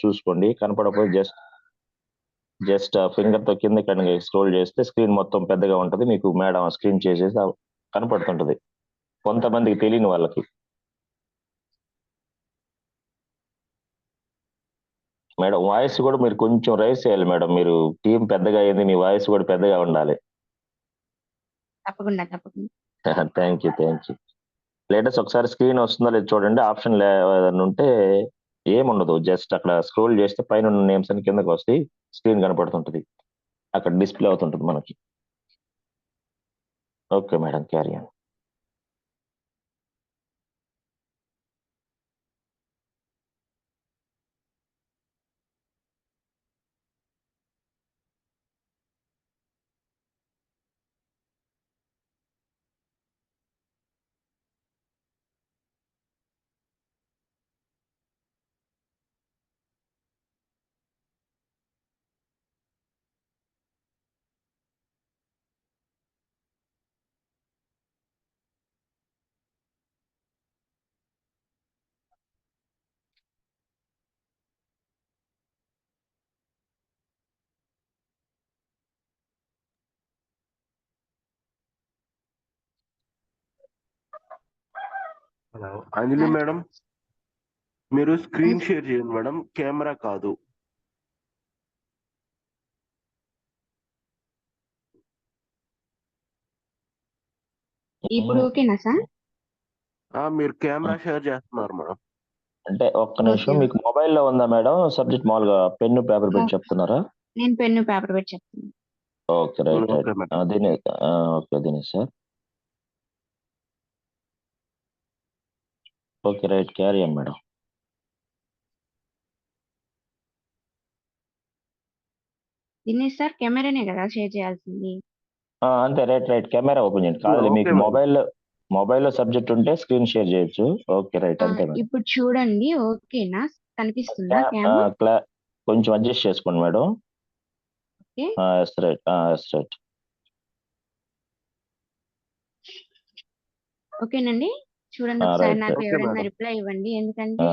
చూసుకోండి. కనపడకపోతే just finger తో కింద స్క్రోల్ చేస్తే స్క్రీన్ మొత్తం పెద్దగా ఉంటది. మీకు మేడం స్క్రీన్ చేసేసి కనపడుతుంటది కొంతమందికి తెలియని వాళ్ళకి. మేడం వాయిస్ కూడా మీరు కొంచెం రైస్ చేయాలి మేడం. మీరు టీం పెద్దగా అయింది, మీ వాయిస్ కూడా పెద్దగా ఉండాలి. తప్పకుండా. Thank you. లేటెస్ట్ ఒకసారి స్క్రీన్ వస్తుందో లేదు చూడండి. ఆప్షన్ ఏదైనా ఉంటే ఏముండదు, జస్ట్ అక్కడ స్క్రోల్ చేస్తే పైన ఉన్న నేమ్స్ అని కిందకి వస్తాయి, స్క్రీన్ కనపడుతుంటది, అక్కడ డిస్ప్లే అవుతుంటది మనకి. Okay madam, carry on. Hello Anjali madam, మీరు స్క్రీన్ షేర్ చేయండి మేడం, కెమెరా కాదు. ఇప్పుడు ఓకేనా సార్? మీరు కెమెరా షేర్ చేస్తున్నారు మేడం. అంటే ఒక్క నిమిషం, మీకు మొబైల్లో ఉందా మేడం సబ్జెక్ట్? మామూలుగా పెన్ను పేపర్ పెట్టి చెప్తున్నారా? నేను పెన్ను పేపర్ పెట్టి చెప్తాను. Okay right. Okay Dinesh sir. Okay right, carry on madam. Dinesh sir, కెమెరానే కదా షేర్ చేయాల్సింది? అంతే, రైట్. కెమెరా ఓపెన్ చేయండి. కాదు, మీకు మొబైల్లో సబ్జెక్ట్ ఉంటే స్క్రీన్ షేర్ చేయొచ్చు. ఓకే రైట్, అంతే మేడం. ఇప్పుడు చూడండి, ఓకేనా? కనిపిస్తుందా కెమెరా? కొంచెం అడ్జస్ట్ చేసుకోండి మేడం. Yes right. ఓకేనండి, చూడండి ఒకసారి. నాకు ఎవరైనా రిప్లై ఇవ్వండి, ఎందుకంటే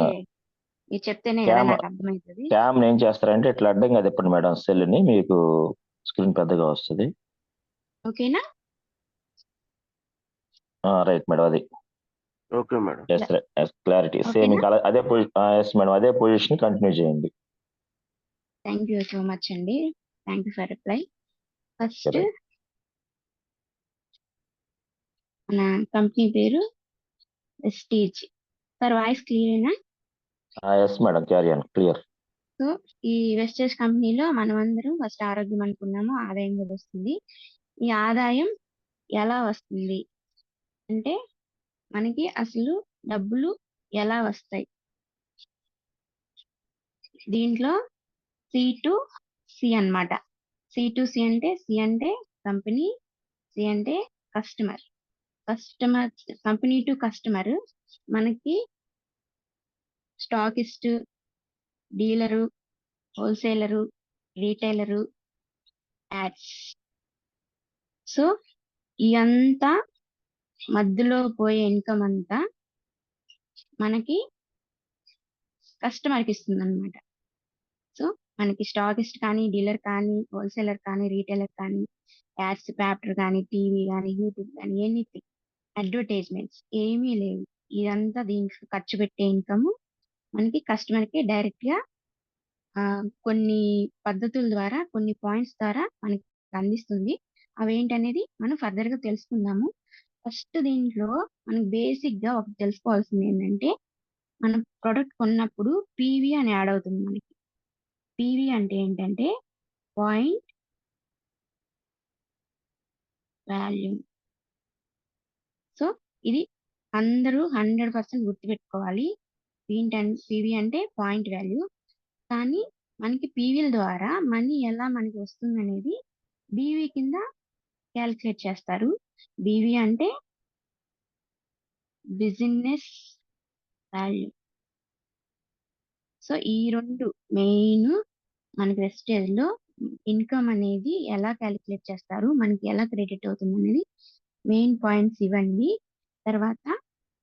మీరు చెప్తేనే కదా నాకు అర్థమవుతుంది. క్యామ్ ఏం చేస్తారంటే ఇట్లా అడ్డంగా తిప్పండి మేడం సెల్ ని, మీకు స్క్రీన్ పెద్దగా వస్తుంది. ఓకేనా? రైట్ మేడం, అది ఓకే మేడం. Clarity same. అదే ఎస్ మేడం, అదే పొజిషన్ కంటిన్యూ చేయండి. థ్యాంక్ యూ సో మచ్ అండి. Thank you for reply. First మన కంపెనీ పేరు వెస్టీజ్. సార్ వాయిస్ క్లియరేనా? Yes madam, carry on, clear. So ఈ వెస్టేజ్ కంపెనీలో మనం అందరం ఫస్ట్ ఆరోగ్యం అనుకున్నాము, ఆదాయం కూడా వస్తుంది. ఈ ఆదాయం ఎలా వస్తుంది అంటే, మనకి అసలు డబ్బులు ఎలా వస్తాయి? దీంట్లో C2C అన్నమాట. C2C అంటే, సి అంటే కంపెనీ, సి అంటే కస్టమర్. కంపెనీ టు కస్టమర్ మనకి stockist, dealer, wholesaler, రీటైలరు, ads. So ఇదంతా మధ్యలో పోయే ఇన్కమ్ అంతా మనకి కస్టమర్కి ఇస్తుంది అనమాట. సో మనకి స్టాకిస్ట్ కానీ, డీలర్ కానీ, హోల్సేలర్ కానీ, రీటైలర్ కానీ, యాడ్స్, పేపర్ కానీ, టీవీ కానీ, యూట్యూబ్ కానీ, ఎనీథింగ్, అడ్వర్టైజ్మెంట్స్ ఏమీ లేవు. ఇదంతా దీనికి ఖర్చు పెట్టే ఇన్కమ్ మనకి కస్టమర్కి డైరెక్ట్ గా కొన్ని పద్ధతుల ద్వారా, కొన్ని పాయింట్స్ ద్వారా మనకి అందిస్తుంది. అవేంటనేది మనం ఫర్దర్ గా తెలుసుకుందాము. ఫస్ట్ దీంట్లో మనకి బేసిక్ గా ఒకటి తెలుసుకోవాల్సింది ఏంటంటే, మనం ప్రొడక్ట్ కొన్నప్పుడు పీవీ అని యాడ్ అవుతుంది మనకి. పీవీ అంటే ఏంటంటే పాయింట్ వాల్యూ. సో ఇది అందరూ 100% గుర్తుపెట్టుకోవాలి. పీవీ అంటే పాయింట్ వాల్యూ. కానీ మనకి పీవీల ద్వారా మనీ ఎలా మనకి వస్తుంది అనేది బీవీ కింద క్యాలిక్యులేట్ చేస్తారు. బీవీ అంటే బిజినెస్ వాల్యూ. సో ఈ రెండు మెయిన్ మనకి వెస్టేజ్ లో ఇన్కమ్ అనేది ఎలా క్యాలిక్యులేట్ చేస్తారు, మనకి ఎలా క్రెడిట్ అవుతుంది అనేది మెయిన్ పాయింట్స్ ఇవ్వండి. తర్వాత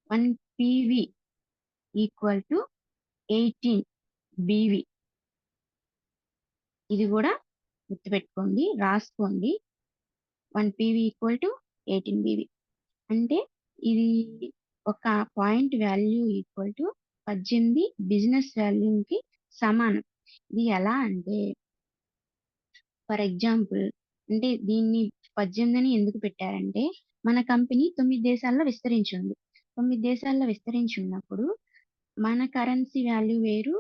1 PV ఈక్వల్ టు 18 BV. ఇది కూడా గుర్తుపెట్టుకోండి, రాసుకోండి. 1 PV ఈక్వల్ టు 18 BV. అంటే ఇది ఒక point value equal to 18 business వాల్యూకి సమానం. ఇది ఎలా అంటే, ఫర్ ఎగ్జాంపుల్, అంటే దీన్ని 18 అని ఎందుకు పెట్టారంటే, మన కంపెనీ 9 దేశాల్లో విస్తరించి ఉంది. 9 దేశాల్లో విస్తరించి ఉన్నప్పుడు మన కరెన్సీ వాల్యూ వేరు,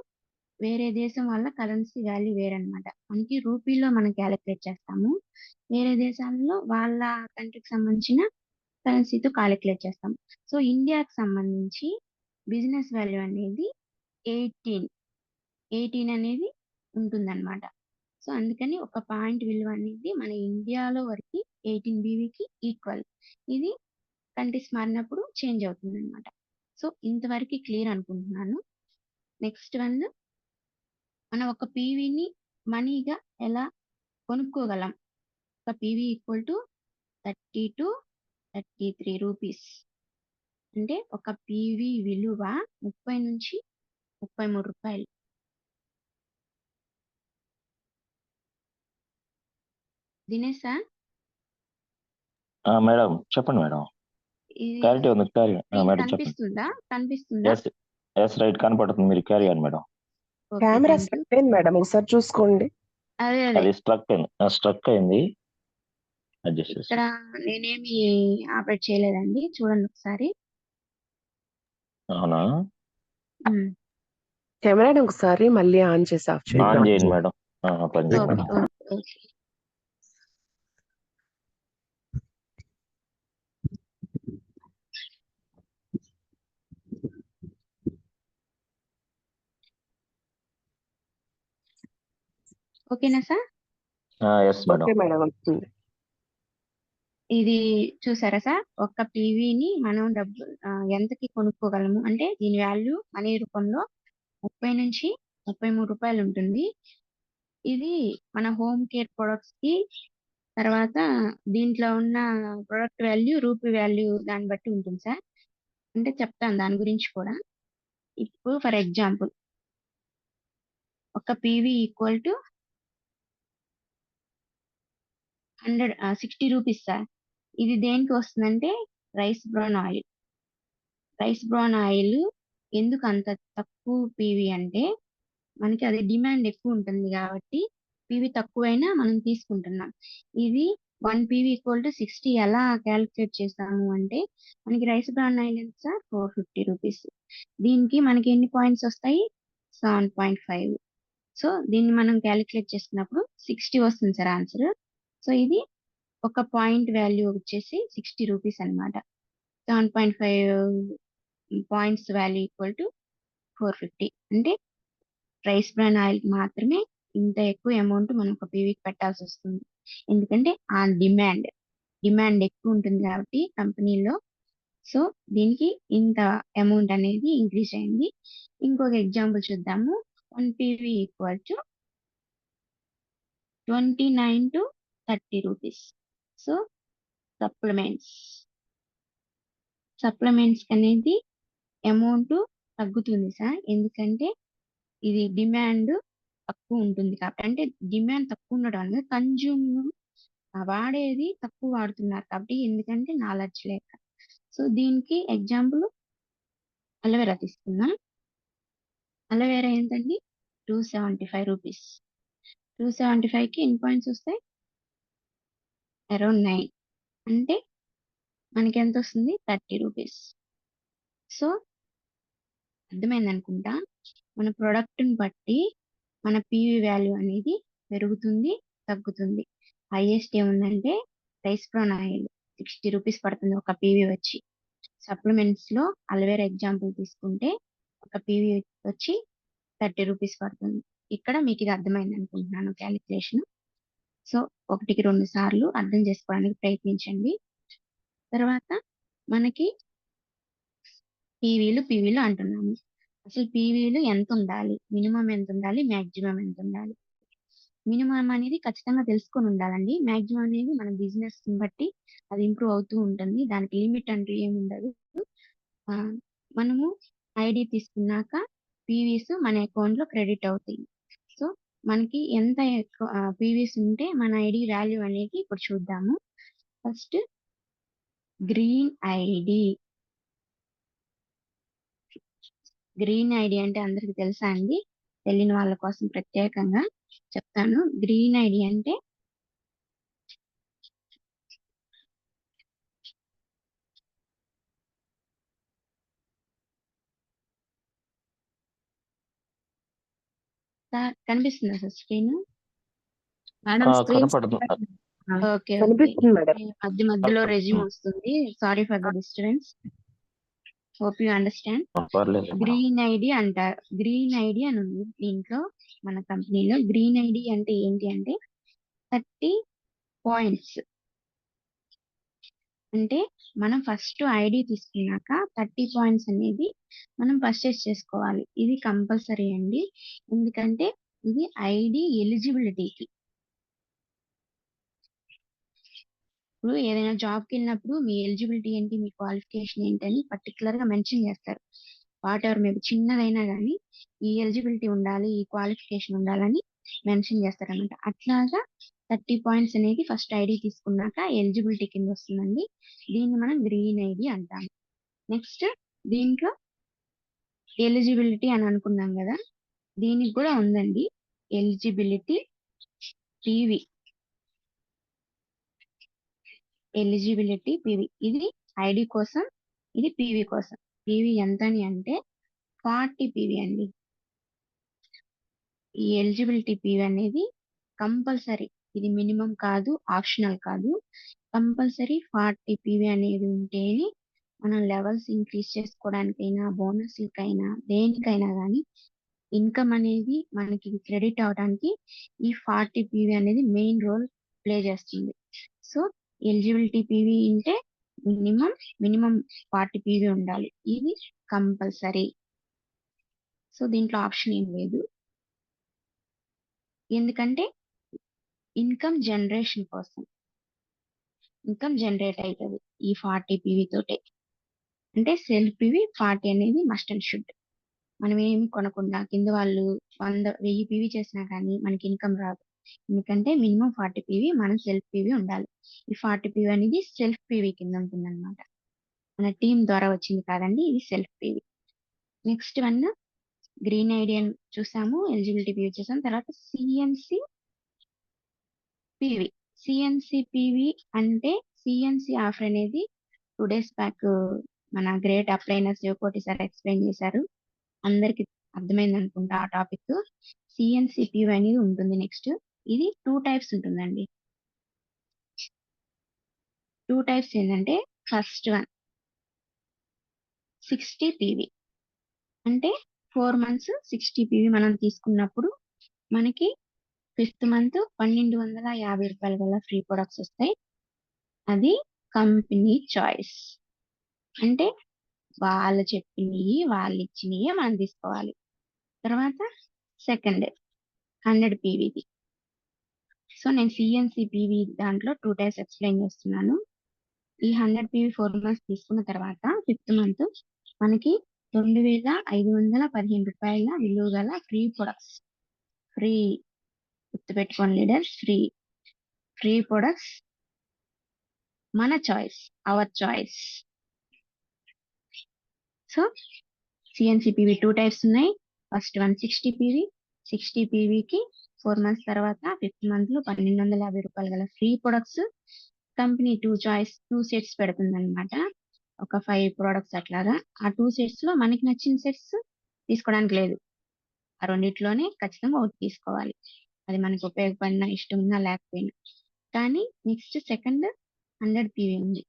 వేరే దేశం వల్ల కరెన్సీ వాల్యూ వేరన్నమాట. మనకి రూపీలో మనం క్యాలిక్యులేట్ చేస్తాము, వేరే దేశాల్లో వాళ్ళ కంట్రీకి సంబంధించిన కరెన్సీతో క్యాలిక్యులేట్ చేస్తాం. సో ఇండియాకి సంబంధించి బిజినెస్ వాల్యూ అనేది 18 అనేది ఉంటుందన్నమాట. సో అందుకని ఒక పాయింట్ విలువ అనేది మన ఇండియాలో వరకు 18 BVకి ఈక్వల్. ఇది కంట్రీస్ మారినప్పుడు చేంజ్ అవుతుంది అనమాట. సో ఇంతవరకు క్లియర్ అనుకుంటున్నాను. నెక్స్ట్ వన్, మనం ఒక పీవీని మనీగా ఎలా కొనుక్కోగలం? ఒక PV equal to 30 to 33 rupees. అంటే ఒక పీవీ విలువ 30 నుంచి 33 రూపాయలు. దినేశా, మేడం చెప్పండి మేడం. ఇది క్లారిటీ ఉంది, క్లారిటీ screen మేడం చెప్పండి. కనిపిస్తుందా? ఎస్ ఎస్ రైట్ కనపడుతుంది, మీరు క్యారీ అని madam. Okay, camera thank you. Struck అయింది మేడం, ఒకసారి చూసుకోండి. అదే అది స్ట్రక్ అయింది, అడ్జస్ట్ చేసి. ఇక్కడ నేనేమి ఆపరేట్ చేయలేదండి, చూడండి ఒకసారి. అవునా, ఉమ్, కెమెరాని ఒకసారి మళ్ళీ ఆన్ చేసి ఆఫ్ ఆన్ చేయండి. చేయండి మేడం. పని ఓకే చేయండి. Okay okay. ఓకేనా sir? Yes madam. Okay madam, వస్తుంది. ఇది చూసారా సార్, ఒక్క పీవీని మనం ఎంతకి కొనుక్కోగలము అంటే దీని వాల్యూ మనీ రూపంలో 30 నుంచి 33 రూపాయలు ఉంటుంది. ఇది మన హోమ్ కేర్ ప్రొడక్ట్స్ కి, తర్వాత దీంట్లో ఉన్న ప్రొడక్ట్ వాల్యూ, రూపీ వాల్యూ దాన్ని బట్టి ఉంటుంది సార్. అంటే చెప్తాను దాని గురించి కూడా. ఇప్పుడు ఫర్ ఎగ్జాంపుల్, ఒక PV equal to 60 rupees sir. ఇది దేనికి వస్తుందంటే rice brown oil. Rice brown oil ఎందుకు అంత తక్కువ పీవీ అంటే, మనకి అది డిమాండ్ ఎక్కువ ఉంటుంది కాబట్టి పీవీ తక్కువైనా మనం తీసుకుంటున్నాం. ఇది 1 PV ఈక్వల్ టు 60 ఎలా క్యాలిక్యులేట్ చేస్తాము అంటే, మనకి రైస్ బ్రౌన్ ఆయిల్ ఎంత సార్? 450 రూపీస్. దీనికి మనకి ఎన్ని పాయింట్స్ వస్తాయి? 7.5. సో దీన్ని మనం క్యాలిక్యులేట్ చేసుకున్నప్పుడు 60 వస్తుంది సార్ ఆన్సర్. సో ఇది ఒక పాయింట్ వాల్యూ వచ్చేసి 60 రూపీస్ అనమాట. 7.5 పాయింట్స్ వాల్యూ ఈక్వల్ టు 450. అంటే రైస్ బ్రాన్ ఆయిల్ మాత్రమే ఇంత ఎక్కువ అమౌంట్ మనం ఒక పీవీకి పెట్టాల్సి వస్తుంది. ఎందుకంటే ఆ డిమాండ్ ఎక్కువ ఉంటుంది కాబట్టి కంపెనీలో. సో దీనికి ఇంత అమౌంట్ అనేది ఇంక్రీజ్ అయింది. ఇంకొక ఎగ్జాంపుల్ చూద్దాము. 1 PV equal to 29 to 30 rupees. So supplements అనేది అమౌంట్ తగ్గుతుంది సార్. ఎందుకంటే ఇది డిమాండ్ తక్కువ ఉంటుంది కాబట్టి. అంటే డిమాండ్ తక్కువ ఉండడం అనేది కన్జ్యూమ్ వాడేది తక్కువ వాడుతున్నారు కాబట్టి, ఎందుకంటే నాలెడ్జ్ లేక. సో దీనికి ఎగ్జాంపుల్ అలోవెరా తీసుకుందాం. అలోవెరా ఏంటండి? 275 రూపీస్. 275కి ఎన్ని పాయింట్స్ వస్తాయి? అరౌండ్ 9. అంటే మనకి ఎంత వస్తుంది? 30 రూపీస్. సో అర్థమైంది అనుకుంటా. మన ప్రోడక్ట్ని బట్టి మన పీవీ వాల్యూ అనేది పెరుగుతుంది, తగ్గుతుంది. హైయెస్ట్ ఏముందంటే రైస్ బ్రౌన్ ఆయిల్ 60 రూపీస్ పడుతుంది ఒక పీవీ వచ్చి. సప్లిమెంట్స్ లో అలోవెరా ఎగ్జాంపుల్ తీసుకుంటే ఒక పీవీ వచ్చి 30 రూపీస్ పడుతుంది. ఇక్కడ మీకు ఇది అర్థమైంది అనుకుంటున్నాను క్యాలిక్యులేషన్. సో 1కి 2 సార్లు అర్థం చేసుకోవడానికి ప్రయత్నించండి. తర్వాత మనకి పీవీలు అంటున్నాము. అసలు పీవీలు ఎంత ఉండాలి? మినిమం ఎంత ఉండాలి? మాక్సిమం ఎంత ఉండాలి? మినిమం అనేది ఖచ్చితంగా తెలుసుకొని ఉండాలండి. మాక్సిమం అనేది మన బిజినెస్ బట్టి అది ఇంప్రూవ్ అవుతూ ఉంటుంది. దానికి లిమిట్ అంటూ ఏమి ఉండదు. మనము ఐడి తీసుకున్నాక పీవీస్ మన అకౌంట్ లో క్రెడిట్ అవుతాయి. సో మనకి ఎంత పీవీస్ ఉంటే మన ఐడి వాల్యూ అనేది ఇప్పుడు చూద్దాము. First green ID. Green ID అంటే అందరికి తెలుసా అండి? తెలియని వాళ్ళ కోసం ప్రత్యేకంగా చెప్తాను. గ్రీన్ ఐడి అంటే కనిపిస్తుందా సార్ స్క్రీన్? మేడం స్క్రీన్ కనపడుతుంది. Okay okay. కనిపిస్తుంది మేడం. మధ్యలో రెజ్యూమ్ వస్తుంది. Sorry for the disturbance. Hope you understand. పర్లేదు. గ్రీన్ ఐడి అంటారు. గ్రీన్ ఐడి అని ఉంది దీంట్లో మన కంపెనీలో. గ్రీన్ ఐడి అంటే ఏంటి అంటే 30 పాయింట్స్. అంటే మనం ఫస్ట్ ఐడి తీసుకున్నాక 30 పాయింట్స్ అనేది మనం పర్చేస్ చేసుకోవాలి. ఇది కంపల్సరీ అండి. ఎందుకంటే ఇది ఐడి ఎలిజిబిలిటీకి. ఇప్పుడు ఏదైనా జాబ్కి వెళ్ళినప్పుడు మీ ఎలిజిబిలిటీ ఏంటి, మీ క్వాలిఫికేషన్ ఏంటని పర్టికులర్ గా మెన్షన్ చేస్తారు. వాట్ ఎవర్ మేబీ చిన్నదైనా కానీ ఈ ఎలిజిబిలిటీ ఉండాలి, ఈ క్వాలిఫికేషన్ ఉండాలని మెన్షన్ చేస్తారనమాట. అట్లాగా 30 పాయింట్స్ అనేది ఫస్ట్ ఐడి తీసుకున్నాక ఎలిజిబిలిటీ కింద వస్తుందండి. దీన్ని మనం గ్రీన్ ఐడి అంటాము. నెక్స్ట్ దీంట్లో ఎలిజిబిలిటీ అని అనుకున్నాం కదా, దీనికి కూడా ఉందండి ఎలిజిబిలిటీ పీవీ. ఎలిజిబిలిటీ పీవీ ఇది ఐడి కోసం, ఇది పీవీ కోసం. పీవీ ఎంత అని అంటే 40 పీవీ అండి. ఈ ఎలిజిబిలిటీ పీవీ అనేది కంపల్సరీ. ఇది మినిమం కాదు, ఆప్షనల్ కాదు. కంపల్సరీ 40 పీవీ అనేది ఉంటేనే మనం లెవెల్స్ ఇంక్రీజ్ చేసుకోవడానికైనా, బోనస్లకైనా, దేనికైనా కానీ ఇన్కమ్ అనేది మనకి క్రెడిట్ అవడానికి ఈ 40 పీవీ అనేది మెయిన్ రోల్ ప్లే చేస్తుంది. సో ఎలిజిబిలిటీ పీవీ అంటే మినిమం 40 పీవీ ఉండాలి. ఇది కంపల్సరీ. సో దీంట్లో ఆప్షన్ ఏం లేదు. ఎందుకంటే ఇన్కమ్ జనరేషన్ కోసం. ఇన్కమ్ జనరేట్ అవుతుంది ఈ 40 పీవీ తోటే. అంటే సెల్ఫ్ పీవీ 40 అనేది మస్ట్ అండ్ షుడ్. మనం ఏమి కొనకుండా కింద వాళ్ళు 1000 పీవీ చేసినా కానీ మనకి ఇన్కమ్ రాదు. ఎందుకంటే మినిమం 40 పీవీ మనం సెల్ఫ్ పీవీ ఉండాలి. ఈ 40 పీవీ అనేది సెల్ఫ్ పీవీ కింద ఉంటుంది అనమాట. మన టీం ద్వారా వచ్చింది కాదండి, ఇది self PV. Next one green ID అని చూసాము, ఎలిజిబిలిటీ పీవీ చూసాము. తర్వాత సిఎన్సి పీవీ. సిఎన్సి పీవీ అంటే సిఎన్సి ఆఫర్ అనేది 2 days బ్యాక్ మన గ్రేట్ అప్లైనర్ శివకోటి సార్ ఎక్స్ప్లెయిన్ చేశారు. అందరికి అర్థమైంది అనుకుంటా ఆ టాపిక్. సిఎన్సి పీవీ అనేది ఉంటుంది. నెక్స్ట్ ఇది 2 types ఉంటుందండి. 2 types ఏంటంటే ఫస్ట్ వన్ 60 పీవీ. అంటే 4 months 60 పీవీ మనం తీసుకున్నప్పుడు మనకి 5th month 1250 రూపాయల గల ఫ్రీ ప్రొడక్ట్స్ వస్తాయి. అది కంపెనీ చాయిస్. అంటే వాళ్ళు చెప్పినవి, వాళ్ళు ఇచ్చినవి మనం తీసుకోవాలి. తర్వాత సెకండ్ 100 పీవీది. సో నేను సిఎన్సి పీవీ దాంట్లో 2 types ఎక్స్ప్లెయిన్ చేస్తున్నాను. ఈ 100 పీవీ 4 months తీసుకున్న తర్వాత 5th month మనకి 2515 రూపాయల విలువ గల ఫ్రీ ప్రొడక్ట్స్. ఫ్రీ, గుర్తుపెట్టుకోండి లీడర్స్, ఫ్రీ ప్రొడక్ట్స్ మన choice, our choice. So CNC PV 2 types ఉన్నాయి. First one 60 PV. 60 పీవీకి 4 months తర్వాత 5th month లో 1250 రూపాయలు గల ఫ్రీ ప్రొడక్ట్స్. కంపెనీ 2 sets పెడుతుంది అనమాట. ఒక 5 products అట్లాగా. ఆ 2 sets లో మనకి నచ్చిన సెట్స్ తీసుకోవడానికి లేదు. ఆ రెండిట్లోనే ఖచ్చితంగా ఒకటి తీసుకోవాలి. అది మనకు ఉపయోగపడినా, ఇష్టం ఉన్నా లేకపోయినా. కానీ నెక్స్ట్ సెకండ్ 100 పీవీ ఉంది.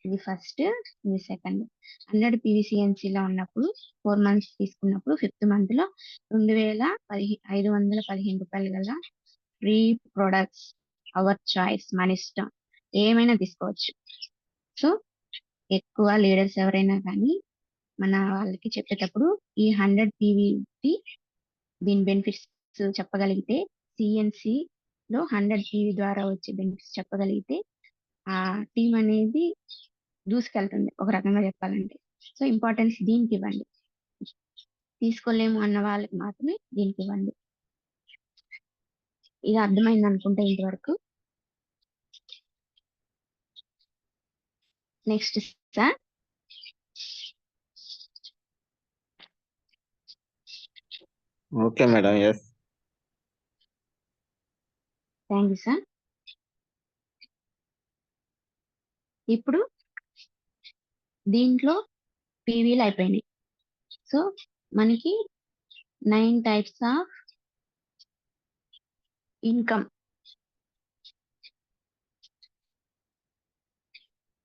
ఇది ఫస్ట్, ఇది సెకండ్. 100 పీవీ సిఎన్సీలో ఉన్నప్పుడు 4 months తీసుకున్నప్పుడు 5th month లో 2515 రూపాయలు గల ఫ్రీ ప్రొడక్ట్స్. అవర్ చాయిస్, మన ఇష్టం, ఏమైనా తీసుకోవచ్చు. సో ఎక్కువ లీడర్స్ ఎవరైనా కానీ మన వాళ్ళకి చెప్పేటప్పుడు ఈ 100 పీవీ దీని బెనిఫిట్స్ చెప్పగలిగితే, సిఎన్సి లో 100 పీవీ ద్వారా వచ్చే బెనిఫిట్స్ చెప్పగలిగితే ఆ టీం అనేది దూసుకెళ్తుంది ఒక రకంగా చెప్పాలంటే. సో ఇంపార్టెన్స్ దీనికి ఇవ్వండి. తీసుకోలేము అన్న వాళ్ళకి మాత్రమే దీనికి ఇవ్వండి. ఇది అర్థమైంది అనుకుంటా ఇంతవరకు. Next sir, okay madam. Yes. Thank you sir. ఇప్పుడు దీంట్లో పీవీలు అయిపోయినాయి. సో మనకి 9 టైప్స్ ఆఫ్ ఇన్కమ్,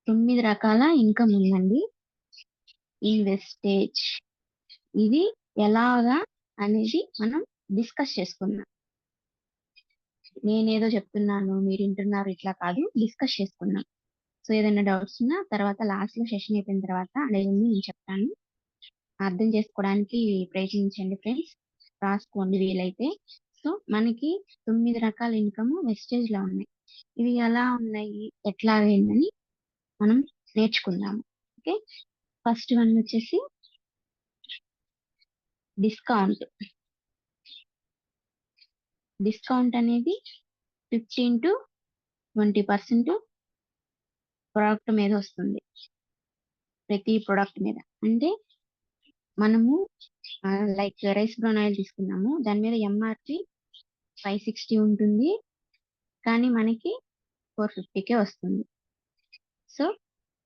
9 రకాల ఇన్కమ్ ఉందండి. ఇన్వెస్టేజ్ ఇది ఎలాగా అనేది మనం డిస్కస్ చేసుకుందాం. నేనేదో చెప్తున్నాను మీరు వింటున్నారు ఇట్లా కాదు, డిస్కస్ చేసుకుందాం. సో ఏదైనా డౌట్స్ ఉన్నా తర్వాత లాస్ట్ లో సెషన్ అయిపోయిన తర్వాత అనేది నేను చెప్తాను. అర్థం చేసుకోవడానికి ప్రయత్నించండి ఫ్రెండ్స్, రాసుకోండి వీలైతే. సో మనకి 9 రకాల ఇన్కమ్ వెస్టేజ్ లో ఉన్నాయి. ఇవి ఎలా ఉన్నాయి, ఎట్లా అయిందని మనం నేర్చుకుందాము. ఓకే, ఫస్ట్ వన్ వచ్చేసి డిస్కౌంట్. డిస్కౌంట్ అనేది 15 to 20% ప్రొడక్ట్ మీద వస్తుంది. ప్రతి ప్రొడక్ట్ మీద అంటే మనము లైక్ రైస్ బ్రౌన్ ఆయిల్ తీసుకున్నాము, దాని మీద ఎంఆర్పి 560 ఉంటుంది, కానీ మనకి 450కే వస్తుంది. సో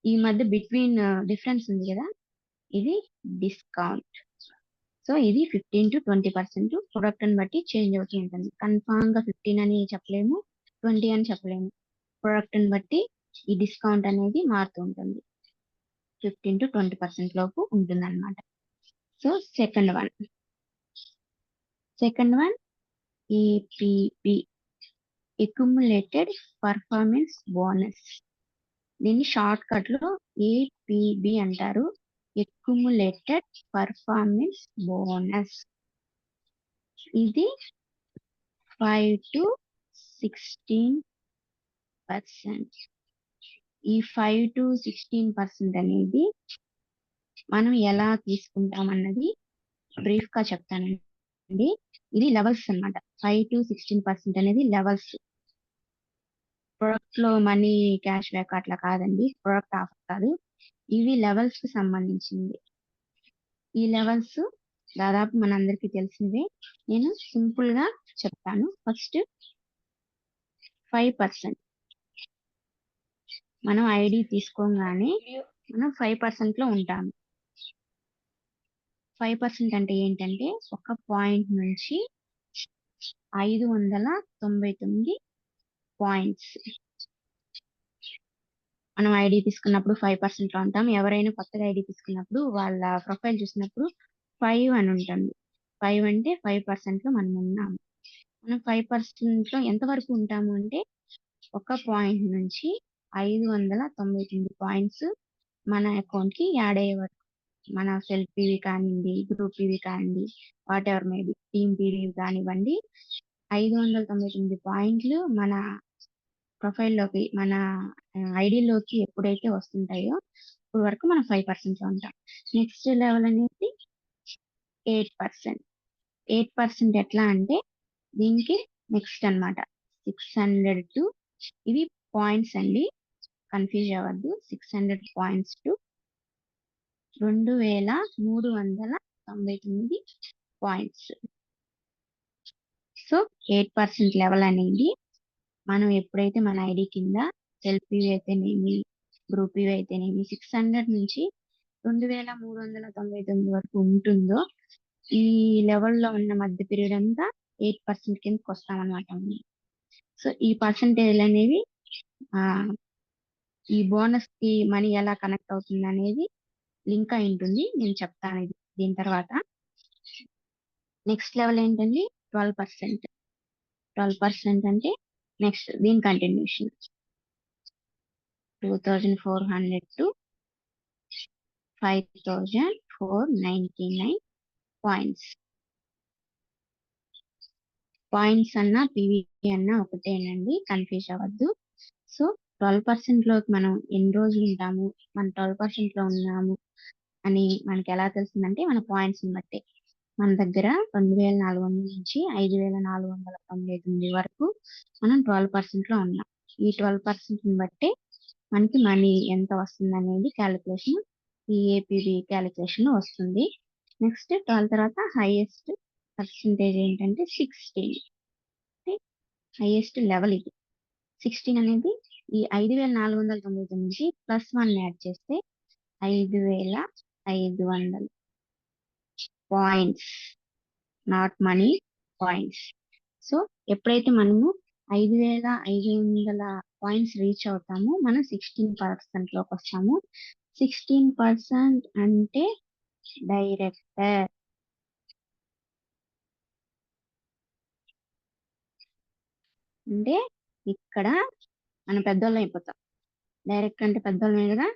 ఈ మధ్య బిట్వీన్ డిఫరెన్స్ ఉంది కదా, ఇది డిస్కౌంట్. సో ఇది 15 to 20% ప్రొడక్ట్ ని బట్టి చేంజ్ అవుతూ ఉంటుంది. కన్ఫామ్ గా 15 అని చెప్పలేము, 20 అని చెప్పలేము. ప్రొడక్ట్ ని బట్టి ఈ డిస్కౌంట్ అనేది మారుతూ ఉంటుంది. 15 to 20% లోపు ఉంటుంది అనమాట. So second one APB, accumulated performance bonus. దీన్ని షార్ట్ కట్ లో ఏపీబి అంటారు, అక్యుములేటెడ్ పర్ఫార్మెన్స్ బోనస్. ఇది 5 to 16%. ఈ 5 to 16% అనేది మనం ఎలా తీసుకుంటాం అన్నది బ్రీఫ్ గా చెప్తానండి. ఇది లెవెల్స్ అన్నమాట. 5 to 16% అనేది లెవెల్స్. ప్రొడక్ట్ లో మనీ క్యాష్ బ్యాక్ అట్లా కాదండి, ప్రొడక్ట్ ఆఫర్ కాదు, ఇవి లెవెల్స్ కి సంబంధించింది. ఈ లెవెల్స్ దాదాపు మనందరికి తెలిసినవే, నేను సింపుల్ గా చెప్తాను. ఫస్ట్ 5%. మనం ఐడి తీసుకోగానే మనం 5% లో ఉంటాము. 5% అంటే ఏంటంటే ఒక పాయింట్ నుంచి 599 పాయింట్స్. మనం ఐడి తీసుకున్నప్పుడు 5% లో ఉంటాం. ఎవరైనా కొత్తగా ఐడి తీసుకున్నప్పుడు వాళ్ళ ప్రొఫైల్ చూసినప్పుడు 5 అని ఉంటుంది. 5 అంటే 5% లో మనం ఉన్నాము. మనం 5% లో ఎంత వరకు ఉంటాము అంటే ఒక పాయింట్ నుంచి 599 పాయింట్స్ మన అకౌంట్ కి యాడ్ అయ్యే వరకు. మన సెల్ఫ్ పీవీ కానివ్వండి, గ్రూప్ పీవీ కానివ్వండి, what ever maybe team PV కానివ్వండి, 599 పాయింట్లు మన ప్రొఫైల్లోకి, మన ఐడిలోకి ఎప్పుడైతే వస్తుంటాయో ఇప్పుడు వరకు మనం 5% లో ఉంటాం. నెక్స్ట్ లెవెల్ అనేది 8%. 8% ఎట్లా అంటే దీనికి నెక్స్ట్ అన్నమాట. 600 to, ఇవి పాయింట్స్ అండి, కన్ఫ్యూజ్ అవ్వద్దు. 600 points to 2399 points. So 8% level అనేది మనం ఎప్పుడైతే మన ఐడి కింద సెల్ఫ్ పీవీ అయితేనేమి, గ్రూప్ పీవీ అయితేనేమి 600 నుంచి 2399 వరకు ఉంటుందో, ఈ లెవెల్లో ఉన్న మధ్య పీరియడ్ అంతా 8% కిందకి వస్తామన్నమాట. సో ఈ పర్సంటేజ్ అనేవి ఈ బోనస్ కి మనీ ఎలా కనెక్ట్ అవుతుంది అనేది లింక్ అయి ఉంటుంది, నేను చెప్తాను ఇది దీని తర్వాత. నెక్స్ట్ లెవెల్ ఏంటండి 12%. 12% అంటే నెక్స్ట్ దీని కంటిన్యూషన్ 2400 to 5499 పాయింట్స్. పాయింట్స్ అన్నా పీవీ అన్నా ఒకటేనండి, కన్ఫ్యూజ్ అవ్వద్దు. సో 12% లోకి మనం ఎన్ని రోజులు ఉంటాము, మనం 12% లో ఉన్నాము అని మనకి ఎలా తెలుస్తుందంటే మన పాయింట్స్ బట్టే. మన దగ్గర 2400 నుంచి 5499 వరకు మనం 12% లో ఉన్నాం. ఈ 12% బట్టి మనకి మనీ ఎంత వస్తుంది అనేది క్యాలిక్యులేషన్ ఈ ఏపీబీ క్యాలిక్యులేషన్ లో వస్తుంది. నెక్స్ట్ 12 తర్వాత హైయెస్ట్ పర్సంటేజ్ ఏంటంటే 16, హైయెస్ట్ లెవెల్ ఇది. 16 అనేది ఈ 5499 +1 యాడ్ చేస్తే 5500 points, not money, points. So ఎప్పుడైతే మనము 5500 పాయింట్స్ రీచ్ అవుతామో మనం 16% లోకి వస్తాము. 16% అంటే డైరెక్టర్. అంటే ఇక్కడ మనం పెద్దోళ్ళం అయిపోతాం. డైరెక్టర్ అంటే పెద్దోళ్ళమే కదా.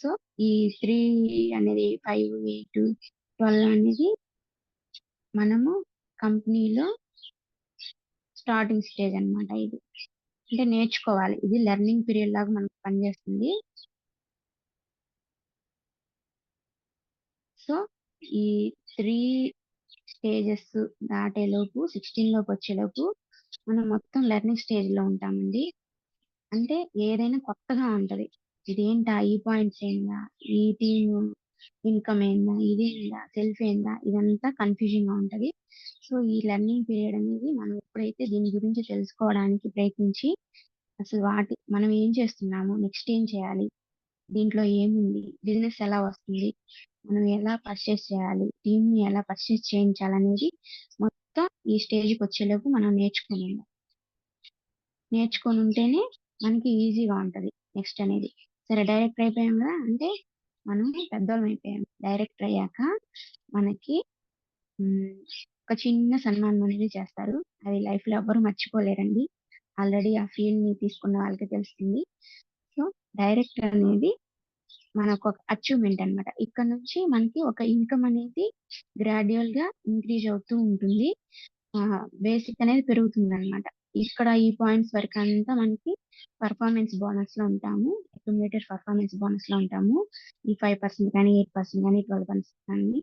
సో ఈ 3 అనేది 5, 8, 12 అనేది మనము కంపెనీలో స్టార్టింగ్ స్టేజ్ అన్నమాట. ఇది అంటే నేర్చుకోవాలి. ఇది లెర్నింగ్ పీరియడ్ లాగా మనకు పనిచేస్తుంది. సో ఈ 3 స్టేజెస్ దాటేలోపు 16 లోకి వచ్చేలోపు మనం మొత్తం లెర్నింగ్ స్టేజ్ లో ఉంటామండి. అంటే ఏదైనా కొత్తగా ఉంటది. ఇదేంటా, ఈ పాయింట్స్ ఏందా, ఈ టీమ్ ఇన్కమ్ ఏందా, ఇదేందా, సెల్ఫ్ ఏందా, ఇదంతా కన్ఫ్యూజింగ్ గా ఉంటది. సో ఈ లెర్నింగ్ పీరియడ్ అనేది మనం ఎప్పుడైతే దీని గురించి తెలుసుకోవడానికి ప్రయత్నించి అసలు మనం ఏం చేస్తున్నాము, నెక్స్ట్ ఏం చేయాలి, దీంట్లో ఏముంది, బిజినెస్ ఎలా వస్తుంది, మనం ఎలా పర్చేస్ చేయాలి, టీమ్ ని ఎలా పర్చేస్ చేయించాలనేది మొత్తం ఈ స్టేజ్కి వచ్చేలోపు మనం నేర్చుకొని ఉంటేనే మనకి ఈజీగా ఉంటది నెక్స్ట్ అనేది. సరే డైరెక్టర్ అయిపోయాం కదా అంటే మనం పెద్దోళ్ళం అయిపోయాం. డైరెక్టర్ అయ్యాక మనకి ఒక చిన్న సన్మానం అనేది చేస్తారు. అది లైఫ్ లో ఎవ్వరు మర్చిపోలేరండి. ఆల్రెడీ ఆ ఫీల్డ్ ని తీసుకున్న వాళ్ళకి తెలుస్తుంది. సో డైరెక్టర్ అనేది మనకు ఒక అచీవ్మెంట్ అన్నమాట. ఇక్కడ నుంచి మనకి ఒక ఇన్కమ్ అనేది గ్రాడ్యువల్ గా ఇంక్రీజ్ అవుతూ ఉంటుంది. బేసిక్ అనేది పెరుగుతుంది అనమాట. ఇక్కడ ఈ పాయింట్స్ వరకు అంతా మనకి పర్ఫార్మెన్స్ బోనస్ లో ఉంటాము. అక్యుములేటెడ్ పర్ఫార్మెన్స్ బోనస్ లో ఉంటాము. ఈ 5% కానీ 8% కానీ 12% కానీ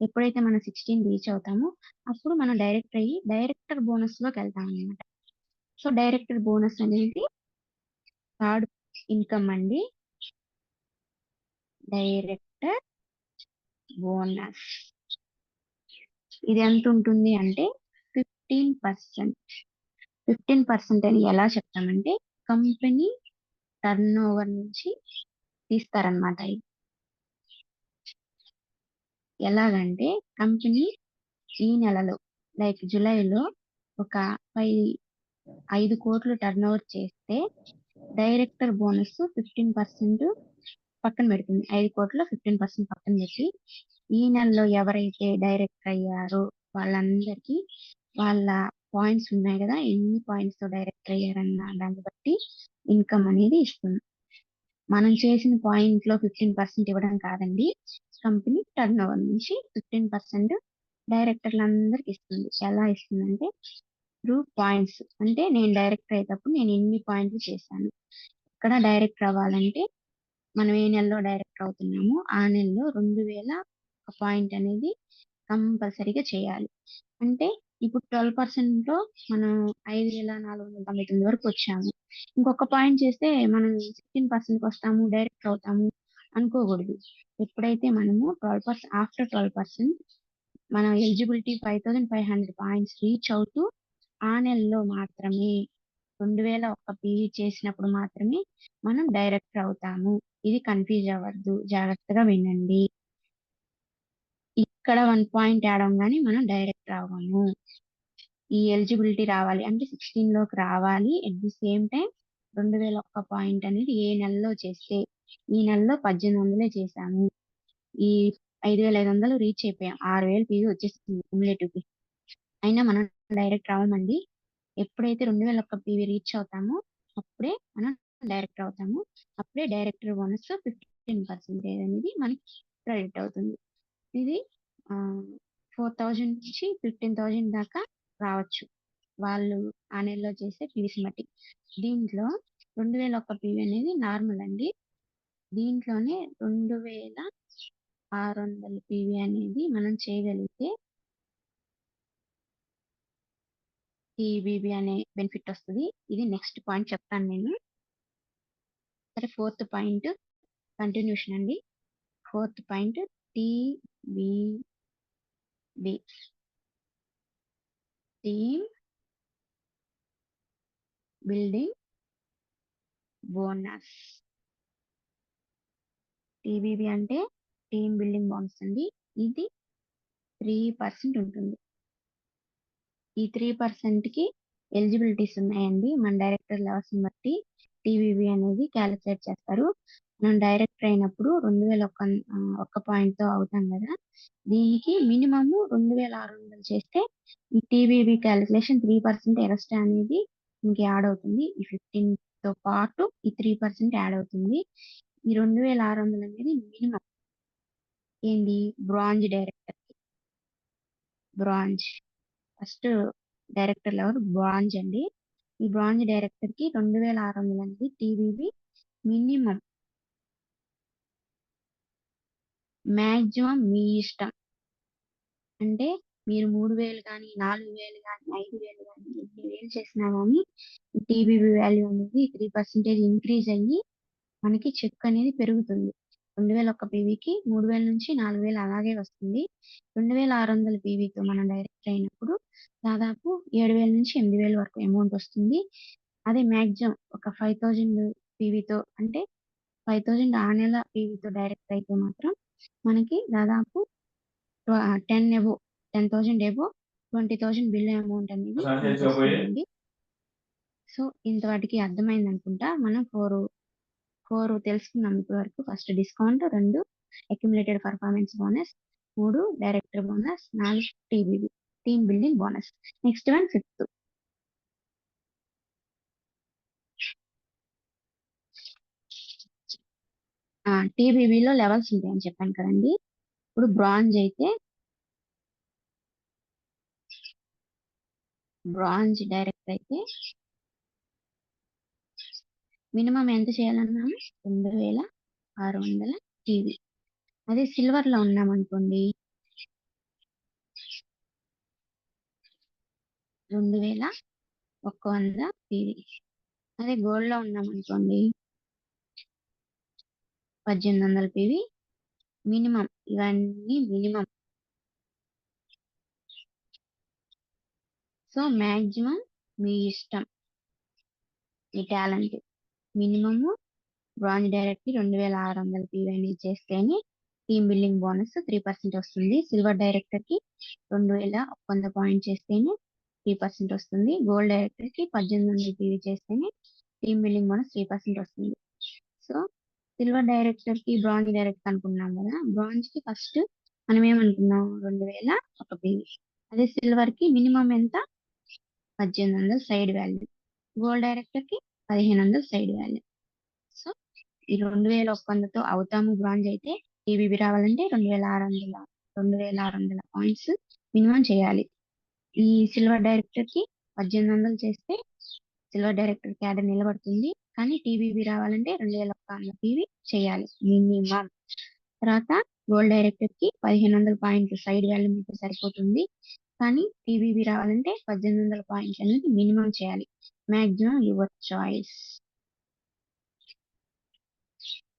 ఎప్పుడైతే మనం 16 రీచ్ అవుతామో అప్పుడు మనం డైరెక్టర్ అయ్యి డైరెక్టర్ బోనస్ లోకి వెళ్తాం అనమాట. సో డైరెక్టర్ బోనస్ అనేది థర్డ్ ఇన్కమ్ అండి. డైరెక్టర్ బోనస్ ఇది ఎంత ఉంటుంది అంటే 15%. 15% అని ఎలా చెప్తామంటే కంపెనీ టర్న్ ఓవర్ నుంచి తీస్తారనమాట. ఇది ఎలాగంటే కంపెనీ ఈ నెలలో లైక్ జూలైలో ఒక 5 కోట్లు టర్న్ ఓవర్ చేస్తే డైరెక్టర్ బోనస్ 15% పక్కన పెడుతుంది. 5 కోట్ల 15% పక్కన పెట్టి ఈ నెలలో ఎవరైతే డైరెక్టర్ అయ్యారో వాళ్ళందరికీ వాళ్ళ పాయింట్స్ ఉన్నాయి కదా, ఎన్ని పాయింట్స్ తో డైరెక్టర్ అయ్యారన్న దాన్ని బట్టి ఇన్కమ్ అనేది ఇస్తుంది. మనం చేసిన పాయింట్ లో 15% ఇవ్వడం కాదండి, కంపెనీ టర్న్ ఓవర్ నుంచి 15% డైరెక్టర్లందరికి ఇస్తుంది. ఎలా ఇస్తుందంటే త్రూ పాయింట్స్. అంటే నేను డైరెక్టర్ అయ్యేటప్పుడు నేను ఎన్ని పాయింట్లు చేశాను. ఇక్కడ డైరెక్టర్ అవ్వాలంటే మనం ఏ నెలలో డైరెక్టర్ అవుతున్నామో ఆ నెలలో 2000 పాయింట్ అనేది కంపల్సరీగా చేయాలి. అంటే ఇప్పుడు 12% లో మనం 5499 వరకు వచ్చాము. ఇంకొక పాయింట్ చేస్తే మనం 16% వస్తాము, డైరెక్టర్ అవుతాము అనుకోకూడదు. ఎప్పుడైతే మనము 12% ఆఫ్టర్ 12% మనం ఎలిజిబిలిటీ 5500 పాయింట్స్ రీచ్ అవుతూ ఆ నెలలో మాత్రమే 2001 పీవీ చేసినప్పుడు మాత్రమే మనం డైరెక్టర్ అవుతాము. ఇది కన్ఫ్యూజ్ అవ్వద్దు, జాగ్రత్తగా వినండి. ఇక్కడ 1 పాయింట్ యాడ్ అవ్వగానే మనం డైరెక్టర్ అవ్వము. ఈ ఎలిజిబిలిటీ రావాలి అంటే 16 లోకి రావాలి. At the same time 2001 point అనేది ఏ నెలలో చేస్తే, ఈ నెలలో 1800 చేసాము, ఈ 5500 రీచ్ అయిపోయాం, 6000 పీవీ వచ్చేస్తుంది క్యుములేటివ్ కి. అయినా మనం డైరెక్టర్ అవ్వమండి. ఎప్పుడైతే 2001 పీవీ రీచ్ అవుతామో అప్పుడే మనం డైరెక్టర్ అవుతాము. అప్పుడే డైరెక్టర్ బోనస్ 15% అనేది మనకి క్రెడిట్ అవుతుంది. ఇది 4000 నుంచి 15,000 దాకా రావచ్చు వాళ్ళు ఆ నెలలో చేసే పీవీస్ బట్టి. దీంట్లో 2001 పీవీ అనేది నార్మల్ అండి. దీంట్లోనే 2000 600 పీవీ అనేది మనం చేయగలిగితే టీబీబీ అనే బెనిఫిట్ వస్తుంది. ఇది నెక్స్ట్ పాయింట్ చెప్తాను నేను. సరే, 4th పాయింట్ కంటిన్యూషన్ అండి. 4th point టీబీబీ, team building bonus. టీబీబీ అంటే టీమ్ బిల్డింగ్ బోనస్ అండి. ఇది 3% ఉంటుంది. ఈ 3% కి ఎలిజిబిలిటీస్ ఉన్నాయండి. మన డైరెక్టర్ లెవెల్స్ బట్టి టీబీబీ అనేది క్యాలిక్యులేట్ చేస్తారు. మనం డైరెక్టర్ అయినప్పుడు 2001 పాయింట్ తో అవుతాం కదా. దీనికి మినిమమ్ 2600 చేస్తే ఈ టీబీబీ క్యాలిక్యులేషన్ 3% ఎక్స్ట్రా అనేది ఇంక యాడ్ అవుతుంది. ఈ 15 తో పాటు ఈ 3% యాడ్ అవుతుంది. ఈ 2600 అనేది మినిమం ఏంది, bronze director. Bronze first director level bronze అండి. ఈ బ్రాంజ్ డైరెక్టర్ కి 2600 అనేది టీబీబీ మినిమం. మాక్సిమం మీ ఇష్టం. అంటే మీరు 3000 కానీ 4000 కానీ 5000 కానీ 8000 చేసినా కానీ టీబీబీ వాల్యూ అనేది 3% ఇంక్రీజ్ అయ్యి మనకి చెక్ అనేది పెరుగుతుంది. 2001 పీవీకి 3000 నుంచి 4000 అలాగే వస్తుంది. 2600 పీవీతో మనం డైరెక్ట్ అయినప్పుడు దాదాపు 7000 నుంచి 8000 వరకు అమౌంట్ వస్తుంది. అదే మాక్సిమం ఒక 5000 పీవీతో అంటే 5000 ఆ నెల పీవీతో డైరెక్ట్ అయితే మాత్రం మనకి దాదాపు 10,000 ఎబో 20,000 బిల్ అమౌంట్ అనేది మనకి వస్తుందండి. సో ఇంతవాటికి అర్థమైంది అనుకుంటా. మనం ఫోర్ తెలుసుకున్నాం ఇప్పటి వరకు. First discount, 2 accumulated performance bonus, 3 director bonus, 4 TBB team building bonus. Next one 5th. టీబీబీలో లెవెల్స్ ఉంటాయని చెప్పాను కదండి. ఇప్పుడు బ్రాంజ్ అయితే బ్రాంజ్ డైరెక్టర్ అయితే మినిమం ఎంత చేయాలన్నాము, 2600 టీవీ. అదే సిల్వర్ లో ఉన్నామనుకోండి 2100 టీవీ. అదే గోల్డ్ లో ఉన్నామనుకోండి 1800 పీవీ మినిమం. ఇవన్నీ మినిమం. సో మాక్సిమం మీ ఇష్టం, మీ talent. Minimum bronze direct 2600 PV అనేది చేస్తేనే టీమ్ బిల్డింగ్ బోనస్ 3% వస్తుంది. సిల్వర్ డైరెక్టర్ కి 2100 పాయింట్ చేస్తేనే 3% వస్తుంది. గోల్డ్ డైరెక్టర్ కి 1800 పీవీ చేస్తేనే టీమ్ బిల్డింగ్ బోనస్ 3% వస్తుంది. సో సిల్వర్ డైరెక్టర్ కి బ్రాంజ్ డైరెక్టర్ అనుకున్నాం కదా. బ్రాంజ్ కి ఫస్ట్ మనం ఏమనుకున్నాం, 2001 పీవీ. అదే సిల్వర్ కి మినిమం ఎంత, 1800 సైడ్ వాల్యూ. గోల్డ్ డైరెక్టర్ కి 1500 సైడ్ వాల్యూ. సో ఈ 2100తో అవుతాము బ్రాంజ్ అయితే. టీబీబీ రావాలంటే 2600 పాయింట్స్ మినిమం చేయాలి. ఈ సిల్వర్ డైరెక్టర్ కి 1800 చేస్తే సిల్వర్ డైరెక్టర్ క్యాడర్ నిలబడుతుంది. కానీ టీబీబీ రావాలంటే 2100 పీవీ చేయాలి మినిమం. తర్వాత గోల్డ్ డైరెక్టర్ కి 1500 పాయింట్ సైడ్ వాల్యూ మీకు సరిపోతుంది. కానీ టీబీబీ రావాలంటే 1800 పాయింట్స్ అనేది మినిమం చేయాలి. Maximum your choice.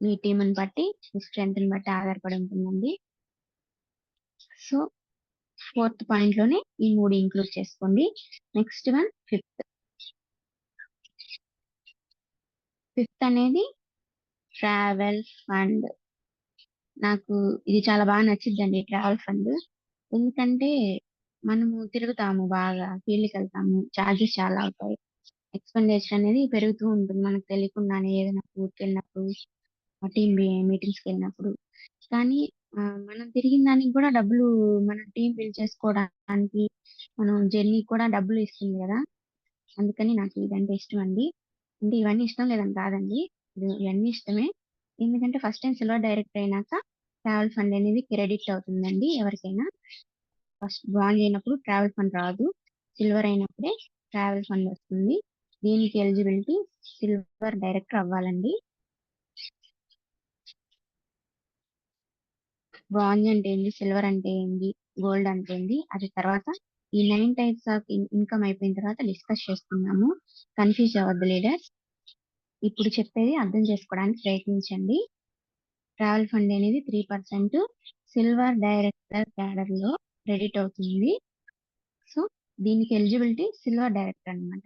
మీ టీంని బట్టి, మీ స్ట్రెంత్ ని బట్టి ఆధారపడి ఉంటుందండి. సో 4th పాయింట్ లోనే ఈ 3 ఇంక్లూడ్ చేసుకోండి. Next one 5th. 5th అనేది ట్రావెల్ ఫండ్. నాకు ఇది చాలా బాగా నచ్చిద్దండి ట్రావెల్ ఫండ్. ఎందుకంటే మనము తిరుగుతాము, బాగా ఫీల్డ్కి వెళ్తాము, ఛార్జెస్ చాలా అవుతాయి. ఎక్స్పెండిచర్ అనేది పెరుగుతూ ఉంటుంది మనకు తెలియకుండానే. ఏదైనా ఊరికి వెళ్ళినప్పుడు, టీం మీటింగ్స్కి వెళ్ళినప్పుడు. కానీ మనం తిరిగిన దానికి కూడా డబ్బులు, మన టీం బిల్డ్ చేసుకోవడానికి, మనం జర్నీ కూడా డబ్బులు ఇస్తుంది కదా. అందుకని నాకు ఇదంటే ఇష్టం అండి. అంటే ఇవన్నీ ఇష్టం లేదని కాదండి, ఇవన్నీ ఇష్టమే. ఎందుకంటే ఫస్ట్ టైం సిల్వర్ డైరెక్టర్ అయినాక ట్రావెల్ ఫండ్ అనేది క్రెడిట్ అవుతుందండి ఎవరికైనా. ఫస్ట్ బ్రాంజ్ అయినప్పుడు ట్రావెల్ ఫండ్ రాదు, సిల్వర్ అయినప్పుడే ట్రావెల్ ఫండ్ వస్తుంది. దీనికి ఎలిజిబిలిటీ సిల్వర్ డైరెక్టర్ అవ్వాలండి. బ్రాంజ్ అంటే ఏంది, సిల్వర్ అంటే ఏంది, గోల్డ్ అంటే ఏంది, అది తర్వాత ఈ 9 టైప్స్ ఆఫ్ ఇన్కమ్ అయిపోయిన తర్వాత డిస్కస్ చేసుకున్నాము. కన్ఫ్యూజ్ అవ్వద్దు లీడర్స్. ఇప్పుడు చెప్పేది అర్థం చేసుకోవడానికి ప్రయత్నించండి. ట్రావెల్ ఫండ్ అనేది 3% సిల్వర్ డైరెక్టర్ క్యాడర్ లో క్రెడిట్ అవుతుంది. సో దీనికి ఎలిజిబిలిటీ సిల్వర్ డైరెక్టర్ అన్నమాట.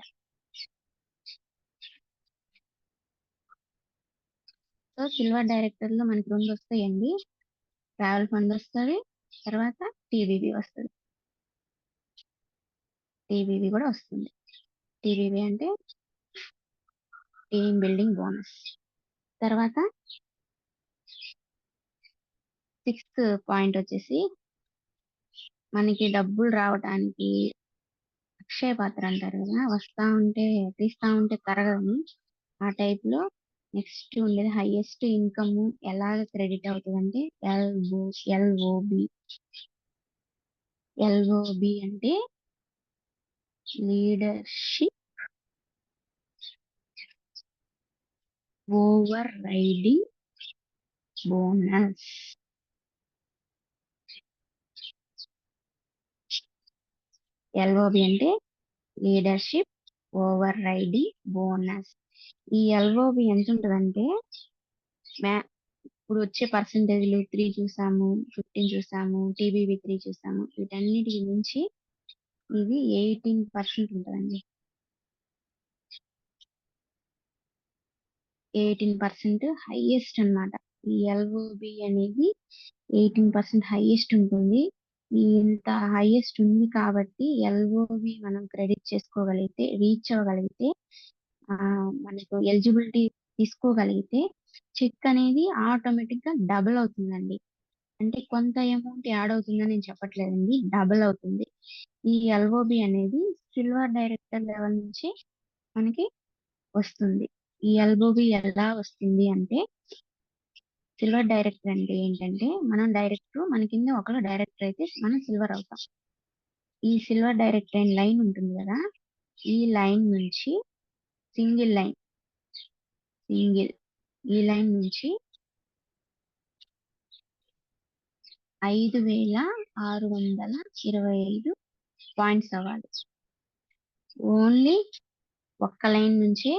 సో సిల్వర్ డైరెక్టర్ లో మనకి 2 వస్తాయండి. ట్రావెల్ ఫండ్ వస్తుంది, తర్వాత టీబీబీ వస్తుంది. టీబీబీ కూడా వస్తుంది. టీబీబీ అంటే టీమ్ బిల్డింగ్ బోనస్. తర్వాత 6th పాయింట్ వచ్చేసి మనకి డబ్బులు రావడానికి అక్షయ పాత్ర అంటారు కదా, వస్తా ఉంటే తీస్తా ఉంటే తరగని ఆ టైప్ లో నెక్స్ట్ ఉండేది హైయెస్ట్ ఇన్కమ్ ఎలాగ క్రెడిట్ అవుతుంది అంటే ఎల్ఓబి అంటే leadership overriding bonus. LOB అంటే లీడర్షిప్ ఓవర్ రైడింగ్ బోనస్. ఈ ఎల్ఓబి ఎంత ఉంటుందంటే ఇప్పుడు వచ్చే పర్సంటేజ్లు 3 చూసాము, 15 చూసాము, టీబీబీ 3 చూసాము, వీటన్నిటికి మించి ఇది 18% ఉంటుందండి. 18% హైయెస్ట్ అన్నమాట. ఈ ఎల్ఓబి అనేది 18% హైయెస్ట్ ఉంటుంది. ఇంత హైయెస్ట్ ఉంది కాబట్టి ఎల్ఓబి మనం క్రెడిట్ చేసుకోగలిగితే, రీచ్ అవ్వగలిగితే, మనకు ఎలిజిబిలిటీ తీసుకోగలిగితే చెక్ అనేది ఆటోమేటిక్ గా డబుల్ అవుతుందండి. అంటే కొంత అమౌంట్ యాడ్ అవుతుందని నేను చెప్పట్లేదండి, డబుల్ అవుతుంది. ఈ ఎల్ఓబి అనేది సిల్వర్ డైరెక్టర్ లెవెల్ నుంచి మనకి వస్తుంది. ఈ ఎల్ఓబి ఎలా వస్తుంది అంటే, సిల్వర్ డైరెక్టర్ అంటే ఏంటంటే మనం డైరెక్టర్, మన కింద ఒకరు డైరెక్టర్ అయితే మనం సిల్వర్ అవుతాం. ఈ సిల్వర్ డైరెక్టర్ అయిన లైన్ ఉంటుంది కదా, ఈ లైన్ నుంచి సింగిల్ ఈ లైన్ నుంచి 5,625 పాయింట్స్ అవ్వాలి. ఓన్లీ ఒక్క లైన్ నుంచి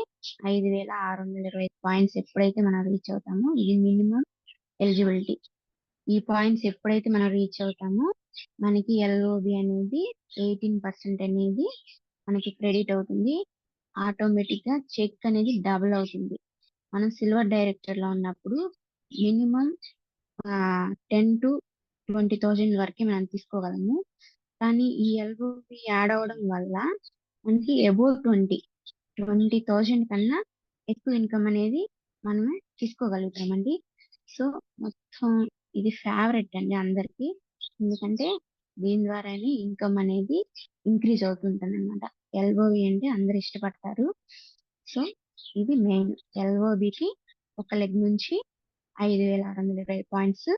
5,625 పాయింట్స్ ఎప్పుడైతే మనం రీచ్ అవుతామో ఇది మినిమం ఎలిజిబిలిటీ. ఈ పాయింట్స్ ఎప్పుడైతే మనం రీచ్ అవుతామో మనకి ఎల్ఓబి అనేది 18% అనేది మనకి క్రెడిట్ అవుతుంది. ఆటోమేటిక్ గా చెక్ అనేది డబుల్ అవుతుంది. మనం సిల్వర్ డైరెక్టర్ లో ఉన్నప్పుడు మినిమం 10 to 20,000 వరకే మనం తీసుకోగలము. కానీ ఈ ఎల్ఓబి యాడ్ అవడం వల్ల మనకి అబోవ్ 20,000 కన్నా ఎక్కువ ఇన్కమ్ అనేది మనమే తీసుకోగలుగుతామండి. సో మొత్తం ఇది ఫేవరెట్ అండి అందరికి, ఎందుకంటే దీని ద్వారానే ఇన్కమ్ అనేది ఇంక్రీజ్ అవుతుంటుంది అనమాట. ఎల్ఓబి అంటే అందరు ఇష్టపడతారు. సో ఇది మెయిన్. ఎల్ఓబికి ఒక లెగ్ నుంచి 5,625 పాయింట్స్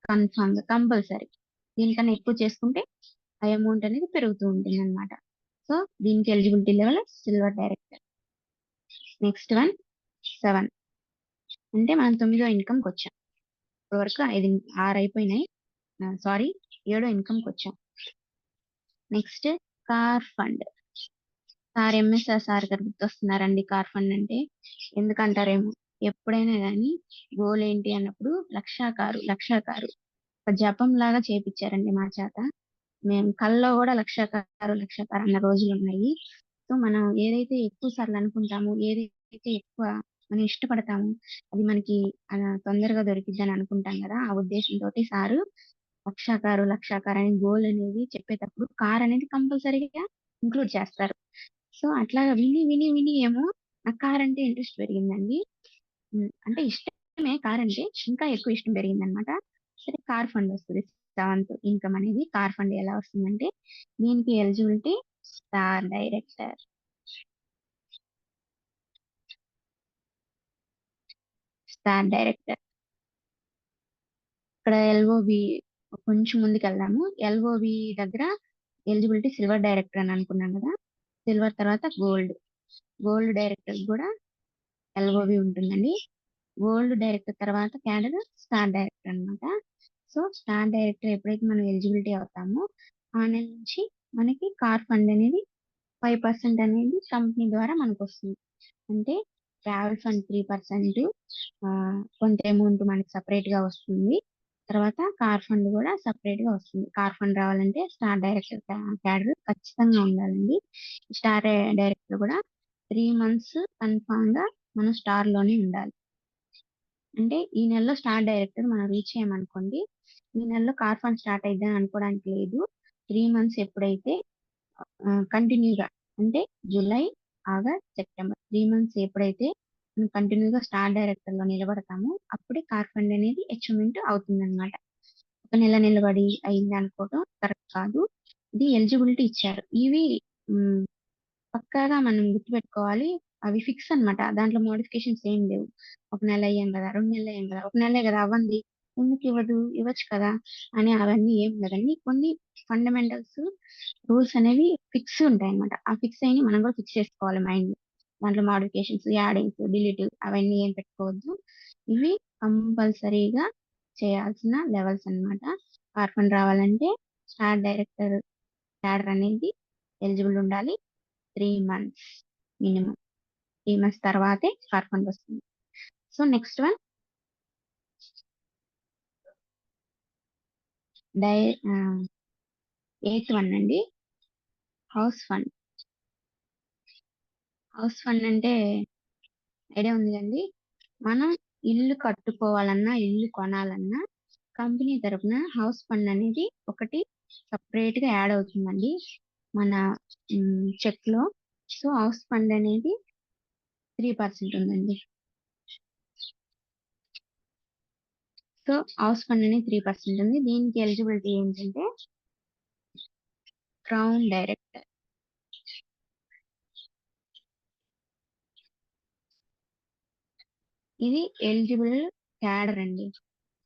కన్ఫర్మ్ గా కంపల్సరీ. దీనికన్నా ఎక్కువ చేసుకుంటే ఆ అమౌంట్ అనేది పెరుగుతూ ఉంటుంది అనమాట. సో దీనికి eligibility level silver director. Next 7 అంటే మనం 9వ ఇన్కమ్కి వచ్చాం. ఇప్పటి వరకు 6 అయిపోయినాయి, సారీ 7వ ఇన్కమ్కి వచ్చాం. Next car fund. MSR sir గారు గుర్తొస్తున్నారండి. కార్ ఫండ్ అంటే ఎందుకంటారేమో, ఎప్పుడైనా కానీ గోల్ ఏంటి అన్నప్పుడు లక్షాకారు ఒక జపం లాగా చేపించారండి మా చేత. మేము కల్లో కూడా లక్షాకారు అన్న రోజులు ఉన్నాయి. సో మనం ఏదైతే ఎక్కువ సార్లు అనుకుంటామో, ఏదైతే ఎక్కువ మనం ఇష్టపడతామో అది మనకి తొందరగా దొరికిద్దని అనుకుంటాం కదా. ఆ ఉద్దేశంతో సారు లక్షాకారు అని గోల్ అనేది చెప్పేటప్పుడు కార్ అనేది కంపల్సరీగా ఇంక్లూడ్ చేస్తారు. సో అట్లాగా విని ఏమో నాకు కార్ అంటే ఇంట్రెస్ట్ పెరిగిందండి. అంటే ఇష్టమే కార్ అంటే, ఇంకా ఎక్కువ ఇష్టం పెరిగింది అనమాట. సరే కార్ ఫండ్ వస్తుంది. 7th ఇన్కమ్ అనేది కార్ ఫండ్ ఎలా వస్తుందంటే, దీనికి ఎలిజిబిలిటీ స్టార్ డైరెక్టర్. ఇక్కడ ఎల్ఓబి కొంచెం ముందుకు వెళ్దాము. ఎల్ఓబి దగ్గర ఎలిజిబిలిటీ సిల్వర్ డైరెక్టర్ అని అనుకున్నాం కదా. సిల్వర్ తర్వాత గోల్డ్ డైరెక్టర్ కూడా ఎల్ఓబి ఉంటుందండి. గోల్డ్ డైరెక్టర్ తర్వాత క్యాడర్ స్టార్ డైరెక్టర్ అన్నమాట. సో స్టార్ డైరెక్టర్ ఎప్పుడైతే మనం ఎలిజిబిలిటీ అవుతామో ఆ నెల నుంచి మనకి కార్ ఫండ్ అనేది 5% అనేది కంపెనీ ద్వారా మనకు వస్తుంది. అంటే ట్రావెల్ ఫండ్ 3%, కొంత అమౌంట్ మనకి సపరేట్ గా వస్తుంది. తర్వాత కార్ ఫండ్ కూడా సపరేట్ గా వస్తుంది. కార్ ఫండ్ రావాలంటే స్టార్ డైరెక్టర్ క్యాడర్ ఖచ్చితంగా ఉండాలండి. స్టార్ డైరెక్టర్ కూడా 3 months కన్ఫామ్ గా మనం స్టార్ లోనే ఉండాలి. అంటే ఈ నెలలో స్టార్ డైరెక్టర్ మనం రీచ్ అయ్యామనుకోండి, ఈ నెలలో కార్ ఫండ్ స్టార్ట్ అయిద్దని అనుకోవడానికి లేదు. 3 months ఎప్పుడైతే కంటిన్యూగా అంటే జూలై, ఆగస్ట్, సెప్టెంబర్ 3 months ఎప్పుడైతే మనం కంటిన్యూగా స్టార్ డైరెక్టర్ లో నిలబడతామో అప్పుడే కార్ ఫండ్ అనేది అచీవ్మెంట్ అవుతుందన్నమాట. ఒక నెల నిలబడి అయింది అనుకోవడం కరెక్ట్ కాదు. ఇది ఎలిజిబిలిటీ ఇచ్చారు. ఇవి మ్, పక్కాగా మనం గుర్తుపెట్టుకోవాలి. అవి ఫిక్స్ అన్నమాట. దాంట్లో మోడిఫికేషన్స్ ఏం లేవు. ఒక నెల అయ్యాం కదా, 2 నెలలు అయ్యాం కదా, ఒక నెలే కదా అవ్వండి, ఎందుకు ఇవ్వచ్చు కదా అని అవన్నీ ఏం లేదండి. కొన్ని ఫండమెంటల్స్ రూల్స్ అనేవి ఫిక్స్ ఉంటాయి అన్నమాట. ఆ ఫిక్స్ అయిన మనం కూడా ఫిక్స్ చేసుకోవాలి మైండ్. దాంట్లో మోడిఫికేషన్స్, యాడింగ్స్, డిలీట్ అవన్నీ ఏం పెట్టుకోవద్దు. ఇవి కంపల్సరీగా చేయాల్సిన లెవెల్స్ అన్నమాట. కార్ ఫండ్ రావాలంటే స్టార్ డైరెక్టర్ క్యాడర్ అనేది ఎలిజిబుల్ ఉండాలి. 3 months మినిమం. 3 months తర్వాతే కార్ ఫండ్ వస్తుంది. సో నెక్స్ట్ వన్ డై 8th వన్ అండి, హౌస్ ఫండ్. హౌస్ ఫండ్ అంటే ఐడియా ఉంది కండి. మనం ఇల్లు కట్టుకోవాలన్నా, ఇల్లు కొనాలన్నా కంపెనీ తరపున హౌస్ ఫండ్ అనేది ఒకటి సపరేట్ గా యాడ్ అవుతుందండి మన చెక్ లో. సో హౌస్ ఫండ్ అనేది 3% ఉందండి. సో హౌస్ ఫండ్ అనేది 3% ఉంది. దీనికి ఎలిజిబిలిటీ ఏంటంటే క్రౌన్ డైరెక్టర్. ఇది ఎలిజిబుల్ క్యాడర్ అండి.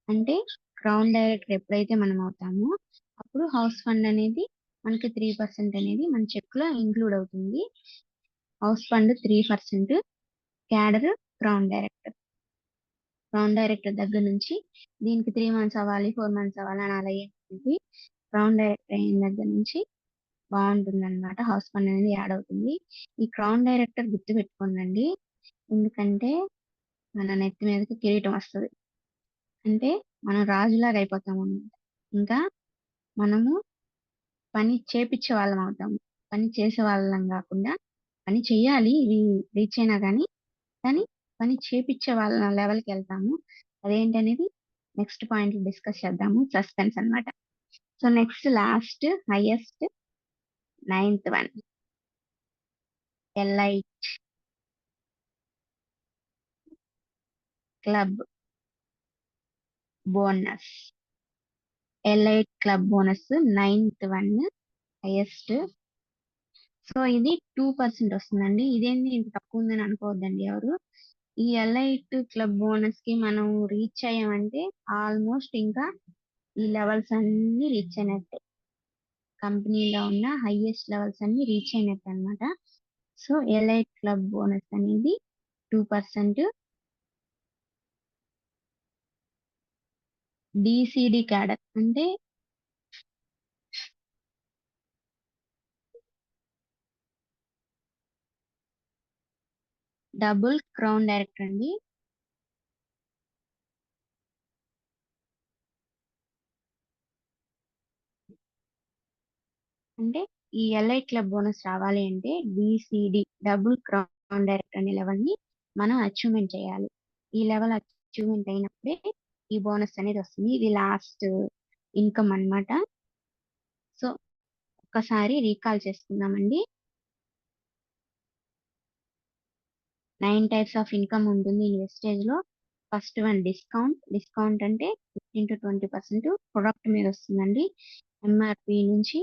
అంటే క్రౌన్ డైరెక్టర్ ఎప్పుడైతే మనం అవుతామో అప్పుడు హౌస్ ఫండ్ అనేది మనకి 3% అనేది మన చెక్ లో ఇంక్లూడ్ అవుతుంది. House fund 3%, cadre crown director. Crown director దగ్గర నుంచి దీనికి 3 months అవ్వాలి, 4 months అవ్వాలి అని అలా ఏంటి, క్రౌన్ డైరెక్టర్ అయిన దగ్గర నుంచి బాగుంటుంది అనమాట. హౌస్ ఫండ్ అనేది యాడ్ అవుతుంది. ఈ క్రౌన్ డైరెక్టర్ గుర్తు పెట్టుకోండి, ఎందుకంటే మన నెత్తి మీదకి కిరీటం వస్తుంది. అంటే మనం రాజులాగా అయిపోతాము అన్నమాట. ఇంకా మనము పని చేపించే వాళ్ళం అవుతాము. పని చేసే వాళ్ళం కాకుండా పని చెయ్యాలి, ఇది రీచ్ అయినా కానీ పని చేపించే వాళ్ళ లెవెల్కి వెళ్తాము. అదేంటనేది నెక్స్ట్ పాయింట్ డిస్కస్ చేద్దాము. సస్పెన్స్ అన్నమాట. So next last highest 9th one, elite club bonus. Elite club bonus 9th one highest. So ఇది 2% వస్తుందండి. ఇదేంటి ఇంత తక్కువ ఉందని అనుకోవద్దండి ఎవరు. ఈ ఎలైట్ క్లబ్ బోనస్ కి మనం రీచ్ అయ్యామంటే ఆల్మోస్ట్ ఇంకా ఈ లెవెల్స్ అన్ని రీచ్ అయినట్టే. కంపెనీలో ఉన్న హైయెస్ట్ లెవెల్స్ అన్ని రీచ్ అయినట్టు అన్నమాట. సో ఎలైట్ క్లబ్ బోనస్ అనేది 2%. డిసిడి క్యాడర్ అంటే డబుల్ క్రౌన్ డైరెక్టర్ అండి. అంటే ఈ ఎల్ఐ క్లబ్ బోనస్ రావాలి అంటే డిసిడి డబుల్ క్రౌన్ డైరెక్టర్ అనే లెవెల్ ని మనం అచీవ్మెంట్ చేయాలి. ఈ లెవెల్ అచీవ్మెంట్ అయినప్పుడే ఈ బోనస్ అనేది వస్తుంది. ఇది లాస్ట్ ఇన్కమ్ అన్నమాట. సో ఒక్కసారి రీకాల్ చేసుకుందామండి. 9 types ఆఫ్ ఇన్కమ్ ఉంటుంది ఇన్వెస్టేజ్ లో. ఫస్ట్ వన్ డిస్కౌంట్ అంటే 15 to 20% ప్రొడక్ట్ మీద వస్తుందండి. ఎంఆర్పి నుంచి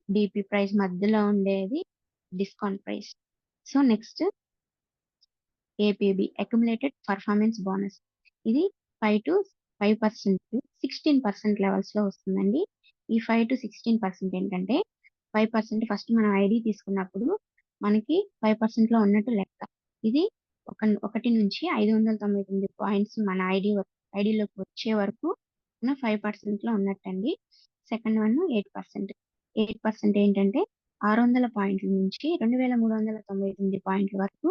డిపి ప్రైస్ మధ్యలో ఉండేది discount price. So next APB accumulated performance bonus. ఇది 5 to 5% to 16% లెవెల్స్ లో వస్తుందండి. ఈ 5 to 16% ఏంటంటే 5% ఫస్ట్ మనం ఐడి తీసుకున్నప్పుడు మనకి 5% లో ఉన్నట్టు లెక్క. ఇది 1 నుంచి 599 పాయింట్స్ మన ఐడిలోకి వచ్చే వరకు మనం 5% లో ఉన్నట్టండి. Second one 8%. 8% ఏంటంటే 600 పాయింట్ల నుంచి 2399 పాయింట్ల వరకు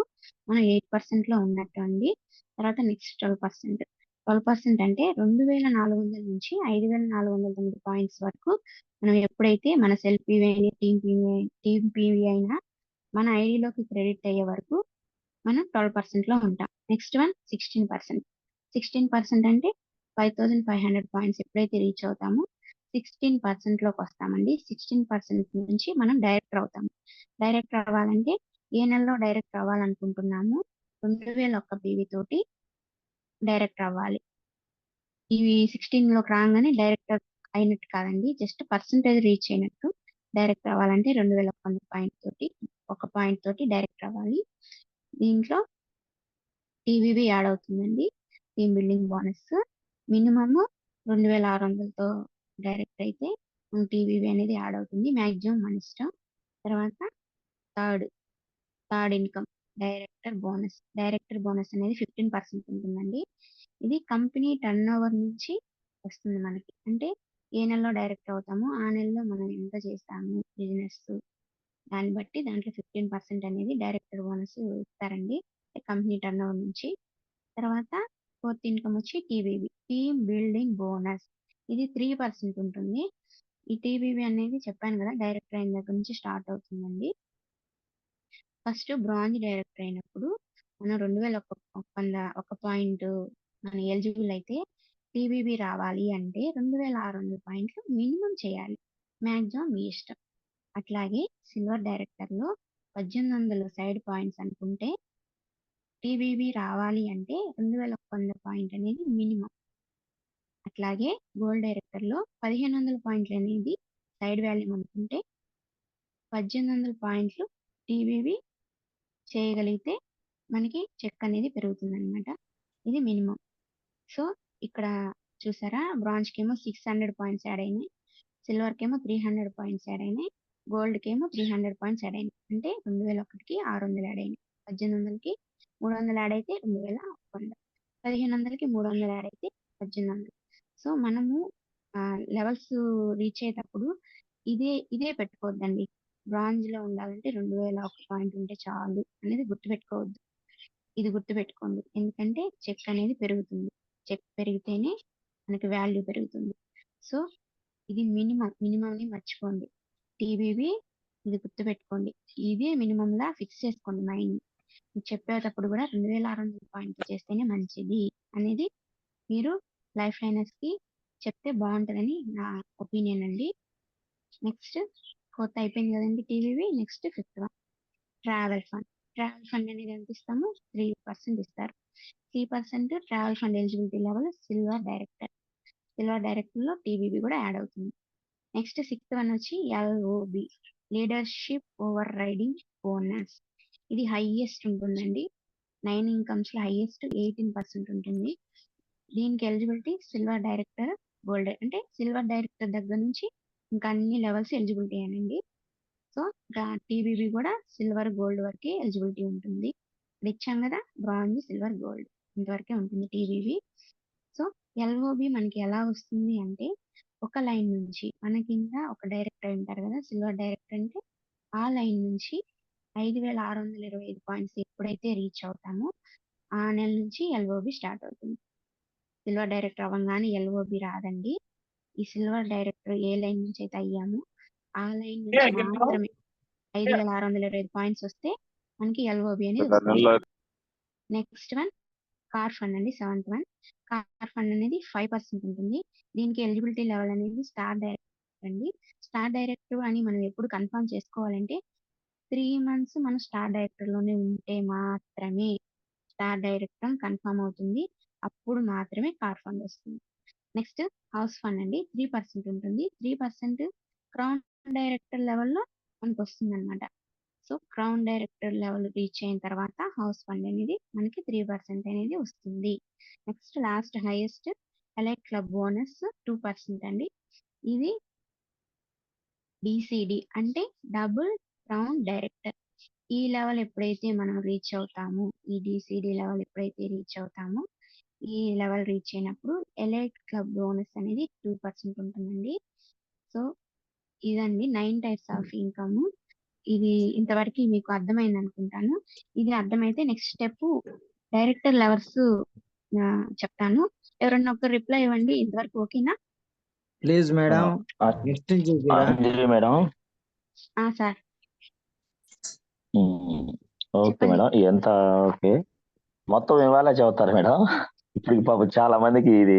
మనం 8% లో ఉన్నట్టు అండి. తర్వాత నెక్స్ట్ 12%. 12% అంటే 2400 నుంచి 5409 పాయింట్స్ వరకు మనం ఎప్పుడైతే మన సెల్ఫ్ పీవీ అయినా టీమ్ పీవీ అయినా మన ఐడిలోకి క్రెడిట్ అయ్యే వరకు మనం 12% లో ఉంటాం. Next one 16%. 16% అంటే 5500 పాయింట్స్ ఎప్పుడైతే రీచ్ అవుతామో 16% లోకి వస్తామండి. 16% నుంచి మనం డైరెక్టర్ అవుతాము. డైరెక్టర్ అవ్వాలంటే ఏ నెలలో డైరెక్టర్ అవ్వాలనుకుంటున్నాము 2001 పీవీ తోటి డైరెక్టర్ అవ్వాలి. ఇవి 16 లోకి రాగానే డైరెక్టర్ అయినట్టు కాదండి, జస్ట్ పర్సంటేజ్ రీచ్ అయినట్టు. డైరెక్టర్ అవ్వాలంటే 2001 పాయింట్ తోటి ఒక పాయింట్ తోటి డైరెక్టర్ అవ్వాలి. దీంట్లో టీవీబీ యాడ్ అవుతుందండి. టీమ్ బిల్డింగ్ బోనస్ మినిమమ్ 2600తో డైరెక్ట్ అయితే టీవీబీ అనేది యాడ్ అవుతుంది. మాక్సిమం మన ఇష్టం. తర్వాత third income director bonus. Director bonus అనేది 15% ఉంటుందండి. ఇది కంపెనీ టర్న్ ఓవర్ నుంచి వస్తుంది మనకి. అంటే ఏ నెలలో డైరెక్టర్ అవుతామో ఆ నెలలో మనం ఎంత చేస్తాము బిజినెస్ దాన్ని బట్టి దాంట్లో 15% అనేది డైరెక్టర్ బోనస్ ఇస్తారండి కంపెనీ టర్న్ ఓవర్ నుంచి. తర్వాత ఫోర్త్ ఇన్కమ్ వచ్చి టీబీబీ టీమ్ బిల్డింగ్ బోనస్. ఇది 3% ఉంటుంది. ఈ టీబీబీ అనేది చెప్పాను కదా డైరెక్టర్ అయిన దగ్గర నుంచి స్టార్ట్ అవుతుందండి. ఫస్ట్ బ్రాంజ్ డైరెక్టర్ అయినప్పుడు మనం 2001 పాయింట్ మన ఎలిజిబుల్ అయితే టీబీబీ రావాలి అంటే 2600 పాయింట్లు మినిమం చేయాలి. మాక్సిమం మీ ఇష్టం. అట్లాగే సిల్వర్ డైరెక్టర్ లో 1800 సైడ్ పాయింట్స్ అనుకుంటే టీబీబీ రావాలి అంటే 2100 పాయింట్ అనేది మినిమం. అట్లాగే గోల్డ్ డైరెక్టర్ లో 1500 పాయింట్లు అనేది సైడ్ వాల్యూమ్ అనుకుంటే 1800 పాయింట్లు టీబీబీ చేయగలిగితే మనకి చెక్ అనేది పెరుగుతుంది అనమాట. ఇది మినిమం. సో ఇక్కడ చూసారా బ్రాంజ్ కేమో 600 పాయింట్స్ యాడ్ అయినాయి, సిల్వర్ కేమో 300 పాయింట్స్ యాడ్ అయినాయి, గోల్డ్ కేమో 300 పాయింట్స్ యాడ్ అయినాయి. అంటే 2001కి 600 యాడ్ అయినాయి, 1800కి 300 యాడ్ అయితే 2100, 1500కి 300 యాడ్ అయితే 1800. సో మనము లెవెల్స్ రీచ్ అయ్యేటప్పుడు ఇదే పెట్టుకోవద్దండి. బ్రాంజ్ లో ఉండాలంటే 2001 పాయింట్ ఉంటే చాలు అనేది గుర్తుపెట్టుకోవద్దు. ఇది గుర్తుపెట్టుకోండి, ఎందుకంటే చెక్ అనేది పెరుగుతుంది. చెక్ పెరిగితేనే మనకి వాల్యూ పెరుగుతుంది. సో ఇది మినిమం ని మర్చిపోండి. టీబీబీ ఇది గుర్తుపెట్టుకోండి. ఇదే మినిమం లా ఫిక్స్ చేసుకోండి మైండ్. చెప్పేటప్పుడు కూడా 2600 పాయింట్ చేస్తేనే మంచిది అనేది మీరు లైఫ్ లైనర్స్ కి చెప్తే బాగుంటుందని నా ఒపీనియన్ అండి. నెక్స్ట్ ఫోర్త్ అయిపోయింది కదండి TVV. Next fifth one travel fund. Travel fund అనేది ఎంత ఇస్తాము 3% ఇస్తారు. 3% travel fund eligibility level silver director. Silver director లో టీబీబీ కూడా యాడ్ అవుతుంది. నెక్స్ట్ సిక్స్త్ వన్ వచ్చి LOB leadership overriding bonus. ఇది హైయెస్ట్ ఉంటుందండి. 9 ఇన్కమ్స్ లో హైయెస్ట్ 18% ఉంటుంది. దీనికి ఎలిజిబిలిటీ సిల్వర్ డైరెక్టర్, గోల్డ్. అంటే సిల్వర్ డైరెక్టర్ దగ్గర నుంచి ఇంకా అన్ని లెవెల్స్ ఎలిజిబిలిటీ అనండి. సో టీబీబీ కూడా సిల్వర్ గోల్డ్ వరకే ఎలిజిబిలిటీ ఉంటుంది. ఇప్పుడు ఇచ్చాం కదా బ్రాంజ్ సిల్వర్ గోల్డ్ ఇంతవరకే ఉంటుంది టీబీబీ. సో ఎల్ఓబి మనకి ఎలా వస్తుంది అంటే ఒక లైన్ నుంచి మన కింద ఒక డైరెక్టర్ ఉంటారు కదా సిల్వర్ డైరెక్టర్ అంటే ఆ లైన్ నుంచి 5625 పాయింట్స్ ఎప్పుడైతే రీచ్ అవుతామో ఆ నెల నుంచి ఎల్ఓబి స్టార్ట్ అవుతుంది. సిల్వర్ డైరెక్టర్ అవ్వగానే ఎల్ఓబి రాదండి. ఈ సిల్వర్ డైరెక్టర్ ఏ లైన్ నుంచి అయితే అయ్యామో ఆ లైన్ నుంచి మాత్రమే 5625 పాయింట్స్ వస్తే మనకి ఎల్ఓబి అనేది వస్తుంది. నెక్స్ట్ వన్ కార్ ఫండ్ అండి, 7th వన్. కార్ ఫండ్ అనేది 5% ఉంటుంది. దీనికి ఎలిజిబిలిటీ లెవెల్ అనేది స్టార్ డైరెక్టర్ అండి. స్టార్ డైరెక్టర్ అని మనం ఎప్పుడు కన్ఫర్మ్ చేసుకోవాలంటే 3 months మనం స్టార్ డైరెక్టర్ లోనే ఉంటే మాత్రమే స్టార్ డైరెక్టర్ కన్ఫర్మ్ అవుతుంది. అప్పుడు మాత్రమే కార్ ఫండ్ వస్తుంది. నెక్స్ట్ హౌస్ ఫండ్ అండి, 3% ఉంటుంది. 3% క్రౌన్ డైరెక్టర్ లెవెల్లో మనకు వస్తుంది అనమాట. So crown director level reach అయిన తర్వాత హౌస్ ఫండ్ అనేది మనకి 3% అనేది వస్తుంది. Next last highest elite club bonus 2% అండి. ఇది డిసిడి అంటే డబుల్ క్రౌన్ డైరెక్టర్. ఈ లెవెల్ ఎప్పుడైతే మనం రీచ్ అవుతామో, ఈ డిసిడి లెవెల్ ఎప్పుడైతే రీచ్ అవుతామో ఈ లెవెల్ రీచ్ అయినప్పుడు ఎలైట్ క్లబ్ బోనస్ అనేది 2% ఉంటుందండి. సో ఇదండి 9 టైప్స్ ఆఫ్ ఇన్కమ్. ఇది ఇంతవరకు మీకు అర్థమైంది అనుకుంటాను. ఇది అర్థమైతే నెక్స్ట్ స్టెప్ డైరెక్టర్ లెవెల్స్ చెప్తాను. ఎవరన్నా ఒక రిప్లై ఇవ్వండి. ఇంతవరకు ఓకేనా? ప్లీజ్ మేడం నెక్స్ట్ చూపిరా. అంజలి మేడం. సార్ ఓకే చెప్పండి. మేడం, ఎంత ఓకే మొత్తం ఇవాళ చదువుతారు మేడం. ఇప్పుడు పాపం చాలా మందికి ఇది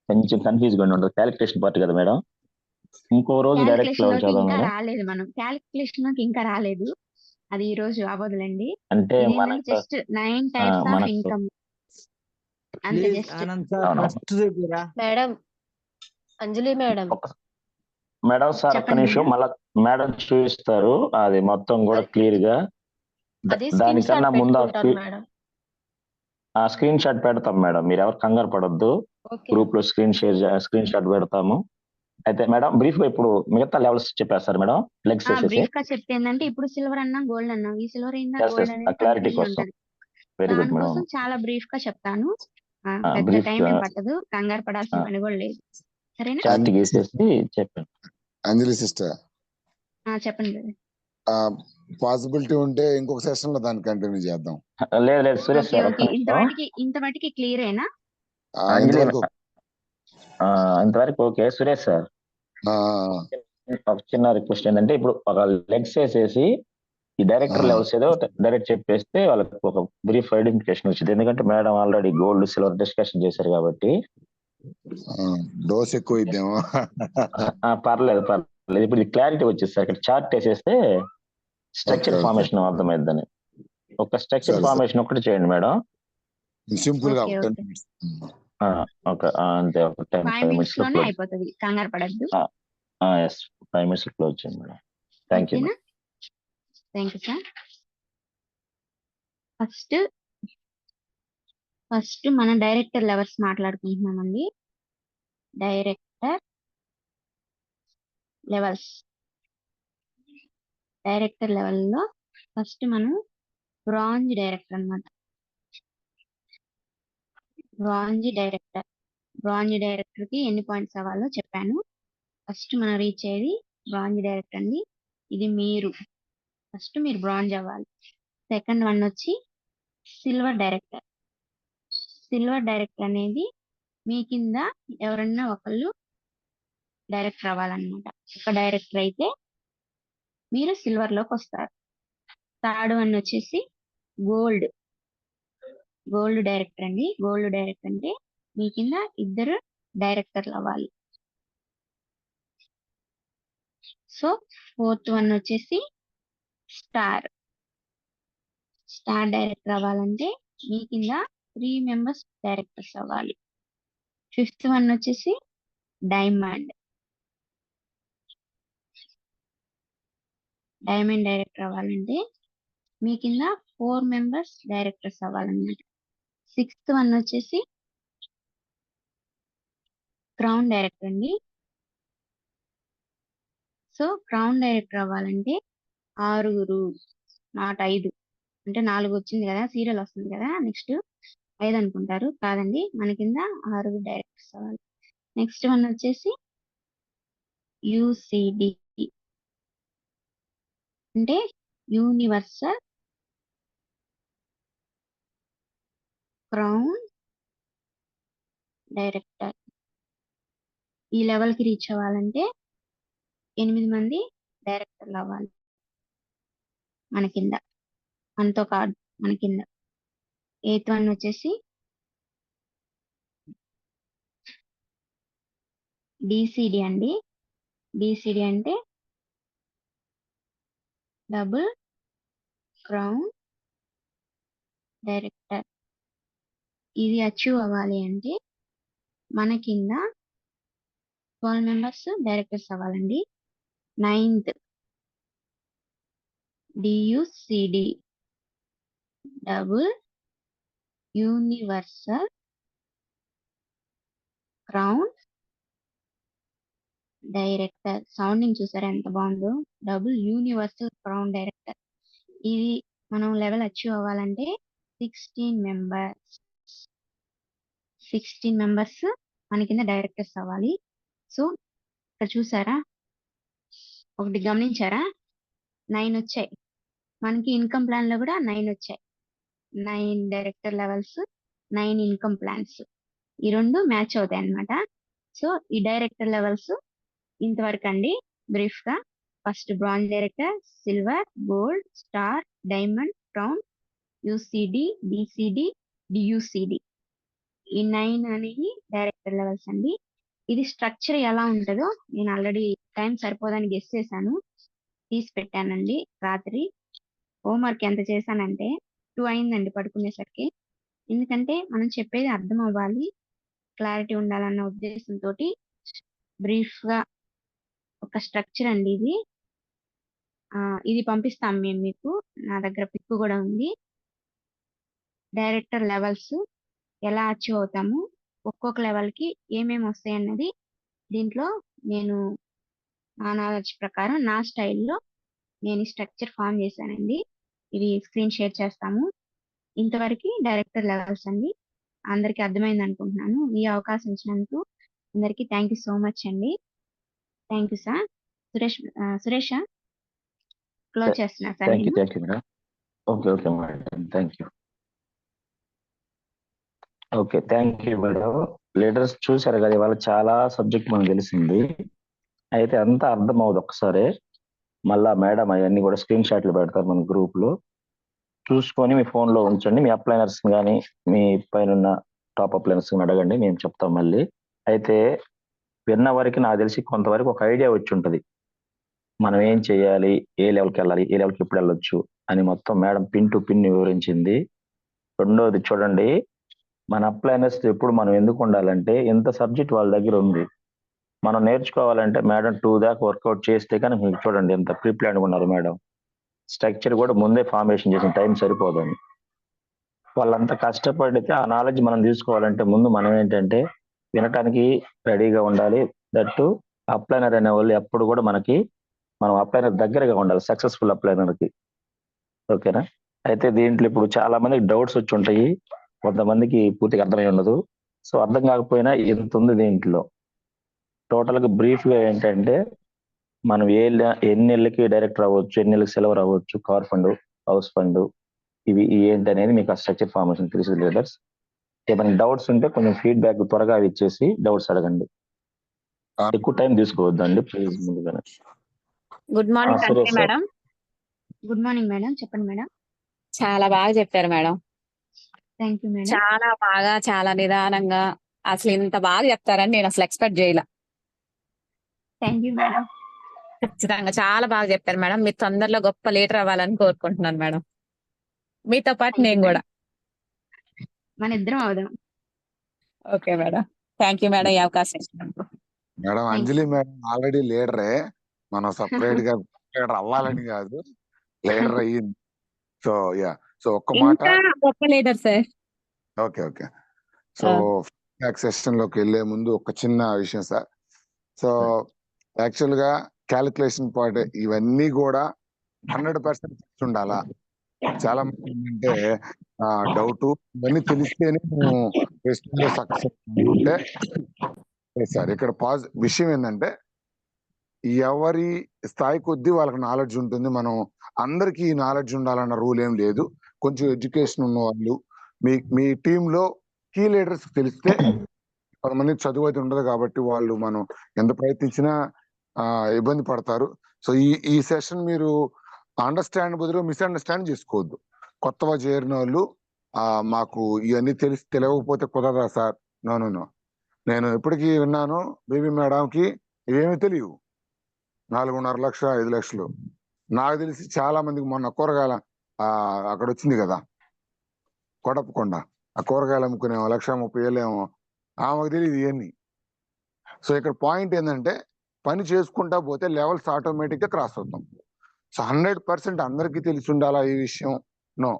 కొంచెం కన్ఫ్యూజ్ గా ఉంటుంది. క్యాలిక్యులేషన్ పార్ట్ కదా మేడం. ఇంకో రోజు డైరెక్ట్ క్యాలిక్యులేషన్ లెవెల్ లోకి చదవం ఇంకా మేడం. రాలేదు. మనం క్యాలిక్యులేషన్ లోకి ఇంకా రాలేదు. అది ఈ రోజు అవ్వదులండి. అంటే ఇది మనకు జస్ట్ 9 టైప్స్ ఆఫ్ మనకు ఇన్కమ్ అంతే. ప్లీజ్ జస్ట్ ఆనంద్ సార్ అవునవును. First చూపిరా. Madam Anjali madam madam sir ఒక్క చెప్పండి నిమిషం, మేడం. మళ్ళా మేడం చూపిస్తారు అది మొత్తం కూడా క్లియర్ గా. అది స్క్రీన్ దానికన్నా షాట్ ముందు పెట్టుకుంటాను మేడం. ఆ స్క్రీన్ షాట్ పెడతాం మేడం, మీరు ఎవరు కంగారు పడొద్దు. ఓకే గ్రూప్ లో స్క్రీన్ షాట్ పెడతాము. అయితే మేడం బ్రీఫ్ గా ఇప్పుడు మిగతా లెవెల్స్ చెప్పేస్తారు మేడం, లెగ్స్ వేసేసి. బ్రీఫ్ గా చెప్తే ఏంటంటే ఇప్పుడు సిల్వర్ అన్నా గోల్డ్ అన్నా ఈ సిల్వర్ అయినా గోల్డ్ అనేది క్లారిటీ కన్ఫ్యూజన్ కోసం. ఉంటది. Very good madam. దానికోసం చాలా బ్రీఫ్ గా చెప్తాను. పెద్ద బ్రీఫ్ టైం ఏం పట్టదు. కంగారు పడాల్సిన పని కూడా లేదు. సరేనా? చార్ట్ గీసేసి చెప్పండి. అంజలి సిస్టర్, చెప్పండి brother. పాసిబిలిటీ ఉంటే ఇంకొక సెషన్ లో దాన్ని కంటిన్యూ చేద్దాం. లేదు లేదు సురేష్ ఓకే సార్ ఓకే. ఇంతవాటికి క్లియర్ అయినా? అంజలి ఇంతవరకు ఇంతవరకు ఓకే. సురేష్ సార్ ఆ, ఒక చిన్న రిక్వెస్ట్ ఏంటంటే, ఇప్పుడు ఒక లెగ్స్ వేసేసి ఈ డైరెక్టర్ ఆ, లెవెల్స్ ఏదో డైరెక్ట్ చెప్పేస్తే వాళ్ళకి ఒక బ్రీఫ్ ఐడెంటిఫికేషన్ వచ్చింది. ఎందుకంటే madam already gold silver discussion చేశారు కాబట్టి. డోస్ ఎక్కువ ఇద్దామో. పర్లేదు పర్లేదు. ఇప్పుడు క్లారిటీ వచ్చేసి ఇక్కడ చార్ట్ వేసేస్తే స్ట్రక్చర్ ఓకే, ఓకే. ఫార్మేషన్ అర్థమైద్దని. ఒక స్ట్రక్చర్ సరే, ఫార్మేషన్ ఒకటి చేయండి మేడం. సింపుల్ గా ఓకే 10 ఓకే. minutes. ఒక అంతే, ఒక 10-5 5 minutes minutes లో లోనే క్లోజ్. అయిపోతుంది. కంగారు పడద్దు. ఎస్, 5 minutes లో క్లోజ్ చేయండి మేడం. థ్యాంక్ యూ ఓకేనా? Thank you sir. ఫస్ట్ మనం డైరెక్టర్ లెవెల్స్ మాట్లాడుకుంటున్నామండి. Director levels. డైరెక్టర్ లెవెల్లో ఫస్ట్ మనం బ్రాంజ్ డైరెక్టర్ అన్నమాట. బ్రాంజ్ డైరెక్టర్ కి ఎన్ని పాయింట్స్ అవ్వాలో చెప్పాను. ఫస్ట్ మనం రీచ్ అయ్యేది బ్రాంజ్ డైరెక్టర్ అండి. ఇది మీరు ఫస్ట్ మీరు బ్రాంజ్ అవ్వాలి. సెకండ్ వన్ వచ్చి సిల్వర్ డైరెక్టర్. సిల్వర్ డైరెక్టర్ అనేది మీ కింద ఎవరన్నా ఒకళ్ళు డైరెక్టర్ అవ్వాలన్నమాట. ఒక డైరెక్టర్ అయితే మీరు సిల్వర్ లోకి వస్తారు. థర్డ్ వన్ వచ్చేసి గోల్డ్ డైరెక్టర్ అండి. గోల్డ్ డైరెక్టర్ అంటే మీ కింద ఇద్దరు డైరెక్టర్లు అవ్వాలి. సో ఫోర్త్ వన్ వచ్చేసి స్టార్ డైరెక్టర్ అవ్వాలంటే మీ కింద 3 members డైరెక్టర్స్ అవ్వాలి. ఫిఫ్త్ వన్ వచ్చేసి డైమండ్ డైరెక్టర్ అవ్వాలంటే మీ కింద 4 members డైరెక్టర్స్ అవ్వాలన్నమాట. సిక్స్త్ వన్ వచ్చేసి క్రౌన్ డైరెక్టర్ అండి. సో క్రౌన్ డైరెక్టర్ అవ్వాలంటే 6, నాట్ 5. అంటే 4 వచ్చింది కదా, సీరియల్ వస్తుంది కదా, నెక్స్ట్ 5 అనుకుంటారు. కాదండి, మన కింద 6 డైరెక్టర్స్ అవ్వాలి. నెక్స్ట్ వన్ వచ్చేసి యూసిడి అంటే యూనివర్సల్ క్రౌన్ డైరెక్టర్. ఈ లెవెల్ కి రీచ్ అవ్వాలంటే 8 మంది డైరెక్టర్లు అవ్వాలి మన కింద, మనతో కాదు, మన కింద. ఎయిత్ వన్ వచ్చేసి డిసిడి అండి. డిసిడి అంటే డబుల్ క్రౌన్ డైరెక్టర్. ఇది అచీవ్ అవ్వాలి అంటే మన కింద 12 members డైరెక్టర్స్ అవ్వాలండి. Ninth DUCD double universal crown director. Sounding చూసారా ఎంత బాగుందో, డబుల్ యూనివర్సల్ క్రౌన్ డైరెక్టర్. ఇది మనం లెవెల్ అచీవ్ అవ్వాలంటే 16 members 16 మెంబర్స్ మన కింద డైరెక్టర్స్ అవ్వాలి. సో ఇక్కడ చూసారా, ఒకటి గమనించారా, 9 వచ్చాయి మనకి. ఇన్కమ్ ప్లాన్ లో కూడా 9 వచ్చాయి. 9 డైరెక్టర్ లెవెల్స్, 9 ఇన్కమ్ ప్లాన్స్, ఈ రెండు మ్యాచ్ అవుతాయి అన్నమాట. సో ఈ డైరెక్టర్ లెవెల్స్ ఇంతవరకు అండి బ్రీఫ్ గా. First bronze director, silver, gold, star, diamond, brown, UCD, BCD, DUCD, ఈ 9 అనేవి డైరెక్టర్ లెవెల్స్ అండి. ఇది స్ట్రక్చర్ ఎలా ఉంటుందో నేను ఆల్రెడీ టైం సరిపోదని గెస్ చేశాను, తీసి పెట్టానండి రాత్రి. హోంవర్క్ ఎంత చేశానంటే 2 అయిందండి పడుకునేసరికి. ఎందుకంటే మనం చెప్పేది అర్థం అవ్వాలి, క్లారిటీ ఉండాలన్న ఉద్దేశంతో బ్రీఫ్ గా ఒక స్ట్రక్చర్ అండి ఇది. ఇది పంపిస్తాం మేము మీకు, నా దగ్గర పిక్ కూడా ఉంది. డైరెక్టర్ లెవెల్స్ ఎలా అచీవ్ అవుతాము, ఒక్కొక్క లెవెల్ కి ఏమేమి వస్తాయి అన్నది దీంట్లో నేను నా నాలెడ్జ్ ప్రకారం నా స్టైల్లో నేను ఈ స్ట్రక్చర్ ఫామ్ చేశానండి. ఇది స్క్రీన్ షేర్ చేస్తాము. ఇంతవరకు డైరెక్టర్ లెవెల్స్ అండి. అందరికీ అర్థమైంది అనుకుంటున్నాను. ఈ అవకాశం ఇచ్చినందుకు అందరికీ థ్యాంక్ యూ సో మచ్ అండి. Thank you sir. Suresh close చేస్తున్నా సార్ థ్యాంక్ యూ నేను. Thank you madam. Okay madam, thank you. Okay, thank you madam. Leaders చూశారు కదా, ఇవాళ చాలా సబ్జెక్ట్ మనకు తెలిసింది. అయితే అంతా అర్థం అవ్వదు ఒక్కసారి. మళ్ళా మేడం అవన్నీ కూడా స్క్రీన్ షాట్లు పెడతారు మన గ్రూప్ లో, చూసుకొని మీ phone లో ఉంచండి. మీ అప్లైనర్స్ కానీ మీ పైన టాప్ అప్లైనర్స్ అడగండి, మేము చెప్తాం మళ్ళీ. అయితే విన్న వరకు నాకు తెలిసి కొంతవరకు ఒక ఐడియా వచ్చి ఉంటది, మనం ఏం చేయాలి, ఏ లెవెల్కి వెళ్ళాలి, ఏ లెవెల్కి ఎప్పుడు వెళ్ళొచ్చు అని మొత్తం మేడం పిన్ టు పిన్ వివరించింది. రెండోది చూడండి, మన అప్లైనర్స్ ఎప్పుడు మనం ఎందుకు ఉండాలంటే, ఇంత సబ్జెక్ట్ వాళ్ళ దగ్గర ఉంది, మనం నేర్చుకోవాలంటే మేడం 2 దాకా వర్కౌట్ చేస్తే కానీ మీకు చూడండి ఎంత ప్రీ ప్లాన్ ఉన్నారు మేడం. స్ట్రక్చర్ కూడా ముందే ఫార్మేషన్ చేసిన టైం సరిపోదని. వాళ్ళంతా కష్టపడితే ఆ నాలెడ్జ్ మనం తీసుకోవాలంటే ముందు మనం ఏంటంటే వినటానికి రెడీగా ఉండాలి. దట్టు అప్లైనర్ అనే వాళ్ళు ఎప్పుడు కూడా మనం అప్లైనర్ దగ్గరగా ఉండాలి, సక్సెస్ఫుల్ అప్లైనర్కి. ఓకేనా? అయితే దీంట్లో ఇప్పుడు చాలా మందికి డౌట్స్ వచ్చి ఉంటాయి, కొంతమందికి పూర్తిగా అర్థమై ఉండదు. సో అర్థం కాకపోయినా ఇంత ఉంది దీంట్లో. టోటల్ గా బ్రీఫ్ గా ఏంటంటే, మనం ఎన్ని నెలలకి డైరెక్టర్ అవ్వచ్చు, ఎన్ని నెలలకి సెలవు అవ్వచ్చు, కార్ ఫండ్, హౌస్ ఫండ్, ఇవి ఏంటి అనేది మీకు ఆ స్ట్రక్చర్ ఫార్మేషన్ తెలిసి లీడర్స్. ఏమైనా డౌట్స్ ఉంటే కొంచెం ఫీడ్బ్యాక్ త్వరగా ఇచ్చేసి డౌట్స్ అడగండి, ఎక్కువ టైం తీసుకోవద్దండి ప్లీజ్. ముందుగానే గుడ్ మార్నింగ్ సరే Sanjay sir. Madam. Good morning madam, చెప్పండి మేడం. చాలా బాగా చెప్పారు మేడం. Thank you madam. చాలా బాగా, చాలా నిదానంగా, అసలు ఇంత బాగా చెప్తారని నేను అసలు ఎక్స్పెక్ట్ చేయలే. Thank you madam. ఖచ్చితంగా చాలా బాగా చెప్పారు మేడం. మీరు తొందరలో గొప్ప లీడర్ అవ్వాలని కోరుకుంటున్నాను మేడం. మీతో పాటు Thank you, నేను కూడా. మన ఇద్దరం అవుదాం. Okay madam, thank you madam ఈ అవకాశం ఇచ్చినందుకు. మేడం అంజలి మేడం ఆల్రెడీ లీడరే, మనం సపరేట్ గా లీడర్ అవ్వాలని కాదు, లీడర్ అయ్యింది. సో సో ఒక్క మాట. ఇంకా గొప్ప leader sir. Okay. So feedback session లోకి వెళ్లే ముందు ఒక చిన్న విషయం సార్. సో యాక్చువల్ గా క్యాలిక్యులేషన్ పార్ట్ ఇవన్నీ కూడా 100% ఉండాలా? చాలా మంది ఏంటంటే డౌట్, ఇవన్నీ తెలిస్తేనే మేము సక్సెస్ అంటే సార్. ఇక్కడ విషయం ఏంటంటే, ఎవరి స్థాయి కొద్దీ వాళ్ళకి నాలెడ్జ్ ఉంటుంది. మనం అందరికీ నాలెడ్జ్ ఉండాలన్న రూల్ ఏం లేదు. కొంచెం ఎడ్యుకేషన్ ఉన్న వాళ్ళు మీ టీంలో కీ లీడర్స్ తెలిస్తే, కొంతమంది చదువు అయితే ఉండదు కాబట్టి వాళ్ళు మనం ఎంత ప్రయత్నించినా ఇబ్బంది పడతారు. సో ఈ సెషన్ మీరు అండర్స్టాండ్ బదులు మిస్అండర్స్టాండ్ చేసుకోవద్దు. కొత్తగా చేరిన వాళ్ళు మాకు ఇవన్నీ తెలియకపోతే కుదరదా సార్? నో. నేను ఎప్పటికీ విన్నాను, బేబీ మేడంకి ఇవేమీ తెలియవు. 4.5 లక్షలు 5 లక్షలు నాకు తెలిసి చాలా మందికి మొన్న కూరగాయల అక్కడ వచ్చింది కదా కొడపకొండ, ఆ కూరగాయలు అమ్ముకునే 1,30,000 ఏమో, ఆమెకు తెలియదు ఇవన్నీ. సో ఇక్కడ పాయింట్ ఏంటంటే, పని చేసుకుంటా పోతే లెవెల్స్ ఆటోమేటిక్ గా క్రాస్ అవుతాం. సో 100% అందరికీ తెలిసి ఉండాలా ఈ విషయం? నో,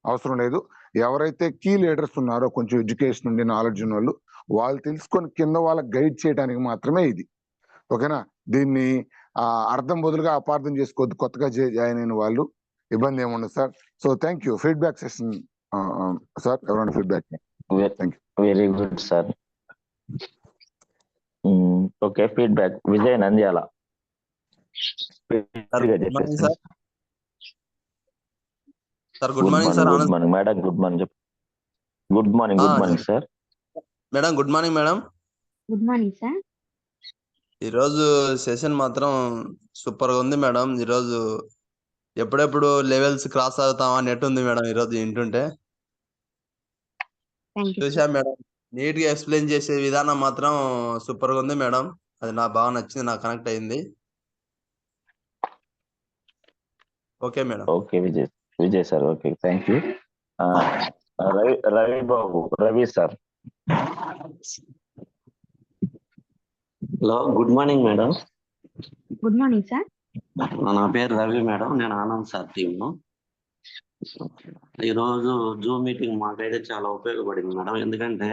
అవసరం లేదు. ఎవరైతే కీ లీడర్స్ ఉన్నారో, కొంచెం ఎడ్యుకేషన్ ఉండి నాలెడ్జ్ ఉన్న వాళ్ళు తెలుసుకొని కింద వాళ్ళకి గైడ్ చేయడానికి మాత్రమే ఇది. ఓకేనా? దీన్ని అర్థం బదులుగా అపార్థం చేసుకోవద్దు. కొత్తగా జాయిన్ అయిన వాళ్ళు ఇబ్బంది ఏముండదు sir. So thank you. Feedback session sir, ఎవరైనా feedback? Thank very good sir. Okay, feedback Vijay Nandyal. Good morning sir. Sir good good morning morning, sir. Good Anand morning madam. Good morning చెప్పు. Good morning, good morning sir. Madam good morning madam. Good morning sir. ఈరోజు session మాత్రం super గా ఉంది madam. ఈరోజు ఎప్పుడెప్పుడు levels cross అవుతామా అన్నట్టు ఉంది madam. ఈరోజు వింటుంటే థ్యాంక్ యూ చూసా మేడం. నీట్ గా ఎక్స్ప్లెయిన్ చేసే విధానం మాత్రం సూపర్ గా ఉంది మేడం. అది నాకు బాగా నచ్చింది, నాకు కనెక్ట్ అయింది. Okay madam. Okay Vijay sir. Okay, thank you. Ravi Babu, Ravi sir. Hello, good morning madam. Good morning sir. నా పేరు రవి మేడం. నేను ఆనంద్ సార్ టీమ్. ఈరోజు జూమ్ మీటింగ్ మాకైతే చాలా ఉపయోగపడింది మేడం. ఎందుకంటే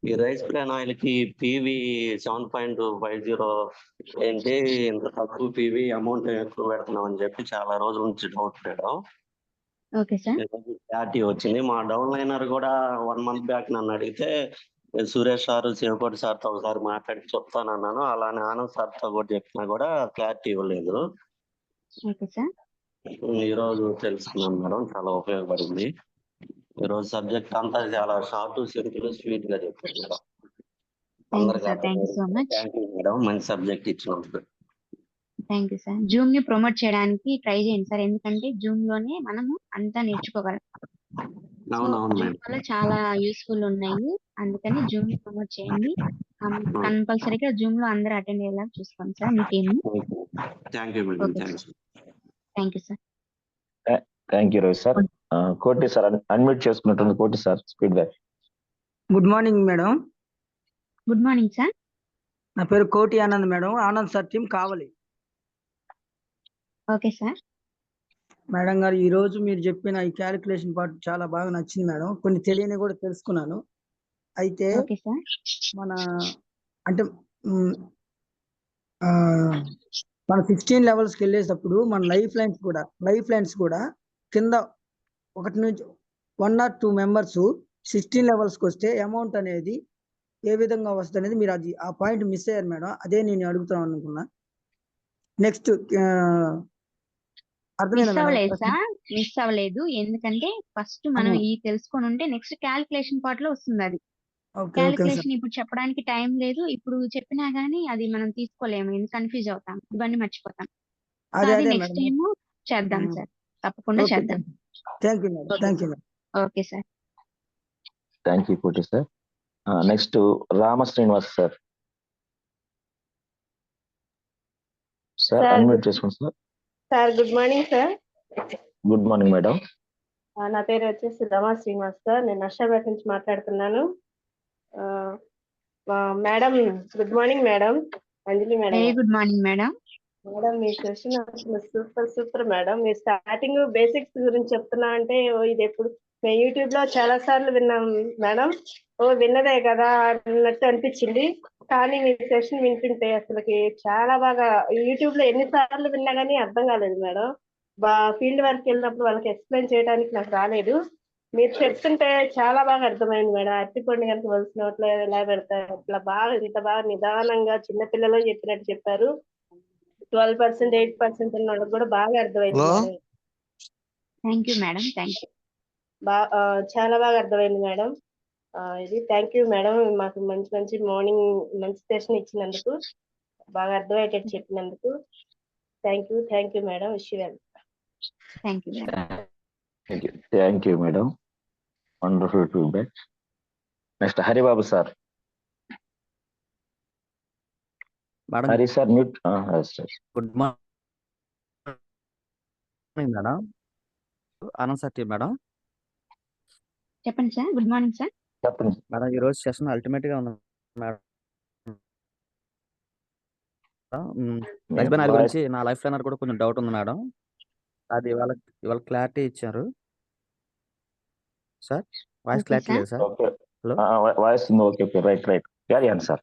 ఈ రైస్ బ్రాన్ ఆయిల్ కి పివి 7.50 ఏంటి ఇంత తక్కువ పివి అమౌంట్ ఎక్కువ పెడుతున్నాం అని చెప్పి చాలా రోజుల నుంచి doubt madam. Okay sir. Clarity వచ్చింది. మా డౌన్ లైనర్ కూడా 1 month బ్యాక్ నన్ను అడిగితే సురేష్ సార్, శివకోటి సార్తో ఒకసారి మాట్లాడి చెప్తానన్నాను. అలానే ఆనంద్ సార్తో కూడా చెప్పినా కూడా క్లారిటీ ఇవ్వలేదు. Okay sir. ఈరోజు తెలుసుకున్నాను మేడం, చాలా ఉపయోగపడింది. ఈరోజు సబ్జెక్ట్ అంతా చాలా షార్ట్, సింపుల్, స్వీట్ గా చెప్పారు madam. Thank you so much. Thank you madam, మంచి సబ్జెక్ట్ ఇచ్చినందుకు. Thank you sir. జూమ్ ని ప్రమోట్ చేయడానికి ట్రై చేయండి సార్, ఎందుకంటే జూమ్ లోనే మనము అంతా నేర్చుకోగలం. అవునవును జూమ్ మేడం. వల్ల చాలా యూస్ఫుల్ ఉన్నాయి, అందుకని జూమ్ ని ప్రమోట్ చేయండి. కంపల్సరీగా జూమ్ లో అందరూ అటెండ్ అయ్యేలా చూసుకోండి సార్ మీ team. Thank you madam. Thanks. Thank you sir. Thank you Ravi sir. Koti sir unmute చేసుకున్నట్టుంది. Koti sir, feedback. Good morning madam. Good morning sir. నా పేరు Koti Anand madam. Anand sir team కావాలి. Okay sir. మేడం గారు, ఈ రోజు మీరు చెప్పిన ఈ క్యాలిక్యులేషన్ పార్ట్ చాలా బాగా నచ్చింది మేడం. కొన్ని తెలియని కూడా తెలుసుకున్నాను. అయితే ఓకే సార్. మన అంటే మన 16 లెవెల్స్కి వెళ్ళేటప్పుడు మన లైఫ్ లైన్స్ కూడా కింద 1 నుంచి 1 or 2 మెంబర్స్ 16 లెవెల్స్కి వస్తే అమౌంట్ అనేది ఏ విధంగా వస్తుంది అనేది మీరు ఆ పాయింట్ మిస్ అయ్యారు మేడం. అదే నేను అడుగుతాం అనుకున్నా. నెక్స్ట్ మిస్ అవ్వలేదు, ఎందుకంటే ఫస్ట్ మనం ఈ తెలుసుకొని ఉంటే నెక్స్ట్ క్యాలిక్యులేషన్ పార్ట్ లో వస్తుంది. అది క్యాలిక్యులేషన్ ఇప్పుడు చెప్పడానికి టైం లేదు. ఇప్పుడు చెప్పినా గానీ అది మనం తీసుకోలేము, కన్ఫ్యూజ్ అవుతాం, ఇవన్నీ మర్చిపోతాం. నెక్స్ట్ టైం చేద్దాం సార్, తప్పకుండా చేద్దాం. Thank you madam. Thank you madam. Okay sir. Thank you Koti sir. Next Rama Srinivas sir. Sir unmute చేసుకోండి sir. Sir good morning sir. Good morning madam. నా పేరు వచ్చేసి రమా శ్రీనివాస్ సార్. నేను నర్సాపేట నుంచి మాట్లాడుతున్నాను. Madam good morning madam. Anjali madam. Very good morning madam. Madam మీ session అసలు super madam. మీరు స్టార్టింగ్ బేసిక్స్ గురించి చెప్తున్నా అంటే ఇది ఎప్పుడు మేము యూట్యూబ్ లో చాలా సార్లు విన్నాం మేడం. విన్నదే కదా అన్నట్టు అనిపించింది. కానీ మీ సెషన్ వింటుంటే అసలుకి చాలా బాగా యూట్యూబ్ లో ఎన్నిసార్లు విన్నా కానీ అర్థం కాలేదు మేడం. ఫీల్డ్ వర్క్ వెళ్ళినప్పుడు వాళ్ళకి ఎక్స్ప్లెయిన్ చేయడానికి నాకు రాలేదు. మీరు చెప్తుంటే చాలా బాగా అర్థమైంది మేడం. అరటిపండు కనుక వలసిన నోట్లో ఎలా పెడతారు అట్లా బాగా ఇంత బాగా నిదానంగా చిన్నపిల్లలు చెప్పినట్టు చెప్పారు. 12%, 8% ఉన్న వాళ్ళకి కూడా బాగా అర్థమైంది madam. Thank you madam. Thank you. చాలా బాగా అర్థమైంది మేడం. ఇది థ్యాంక్ యూ మేడం. మాకు మంచి మార్నింగ్ మంచి సెషన్ ఇచ్చినందుకు, బాగా అర్థమయ్యేటట్టు చెప్పినందుకు thank you madam. Wish you well. Thank you madam. Thank you madam. Wonderful feedback. Next Haribabu sir. Hari sir mute. Good morning madam. Anand sir team madam. చెప్పండి సార్. Good morning sir. చెప్పండి madam. ఈ రోజు session ultimate గా ఉంది madam. Rice bran oil గురించి నా life liner కూడా కొంచెం డౌట్ ఉంది మేడం. అది ఇవాళ క్లారిటీ ఇచ్చారు సార్. వాయిస్ క్లారిటీ లేదు sir. Hello, voice okay. Right carry on sir.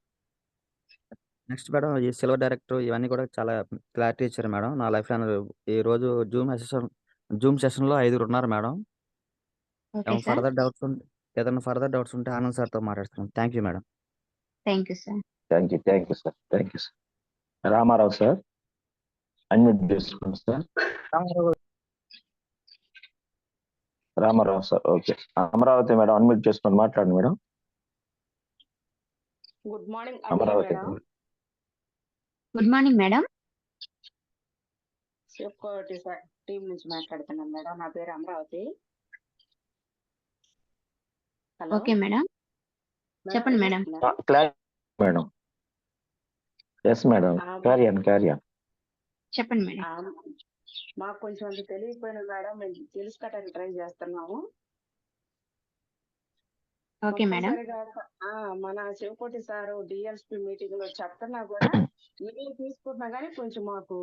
Next madam ఈ సిల్వర్ డైరెక్టర్ ఇవన్నీ కూడా చాలా క్లారిటీ ఇచ్చారు మేడం. నా లైఫ్ లైనర్ ఈ రోజు జూమ్ సెషన్ లో 5 ఉన్నారు మేడం. ఫర్దర్ డౌట్స్ ఏదైనా ఫర్దర్ డౌట్స్ ఉంటే ఆనంద్ సార్తో మాట్లాడుతున్నాను. Thank you madam. Thank you sir. Thank you sir. Thank you sir. Ramarao sir unmute చేసుకోండి sir. Ramarao sir okay. Amaravati madam unmute చేసుకొని మాట్లాడండి madam. Good morning Amaravati madam. Good morning madam. Koti team నుంచి మాట్లాడుతున్నాను madam. నా పేరు అమరావతి. Hello okay madam. చెప్పండి madam. Madam yes madam carry on. చెప్పండి madam. మాకు కొంచెం అది తెలియకపోయినా మేడం మేము తెలుసుకోవడానికి ట్రై చేస్తున్నాము. Okay madam. మన శివకోటి సార్ డిఎల్స్పి మీటింగ్ లో చెప్తున్నా కూడా ఇదే తీసుకుంటున్నా కానీ కొంచెం మాకు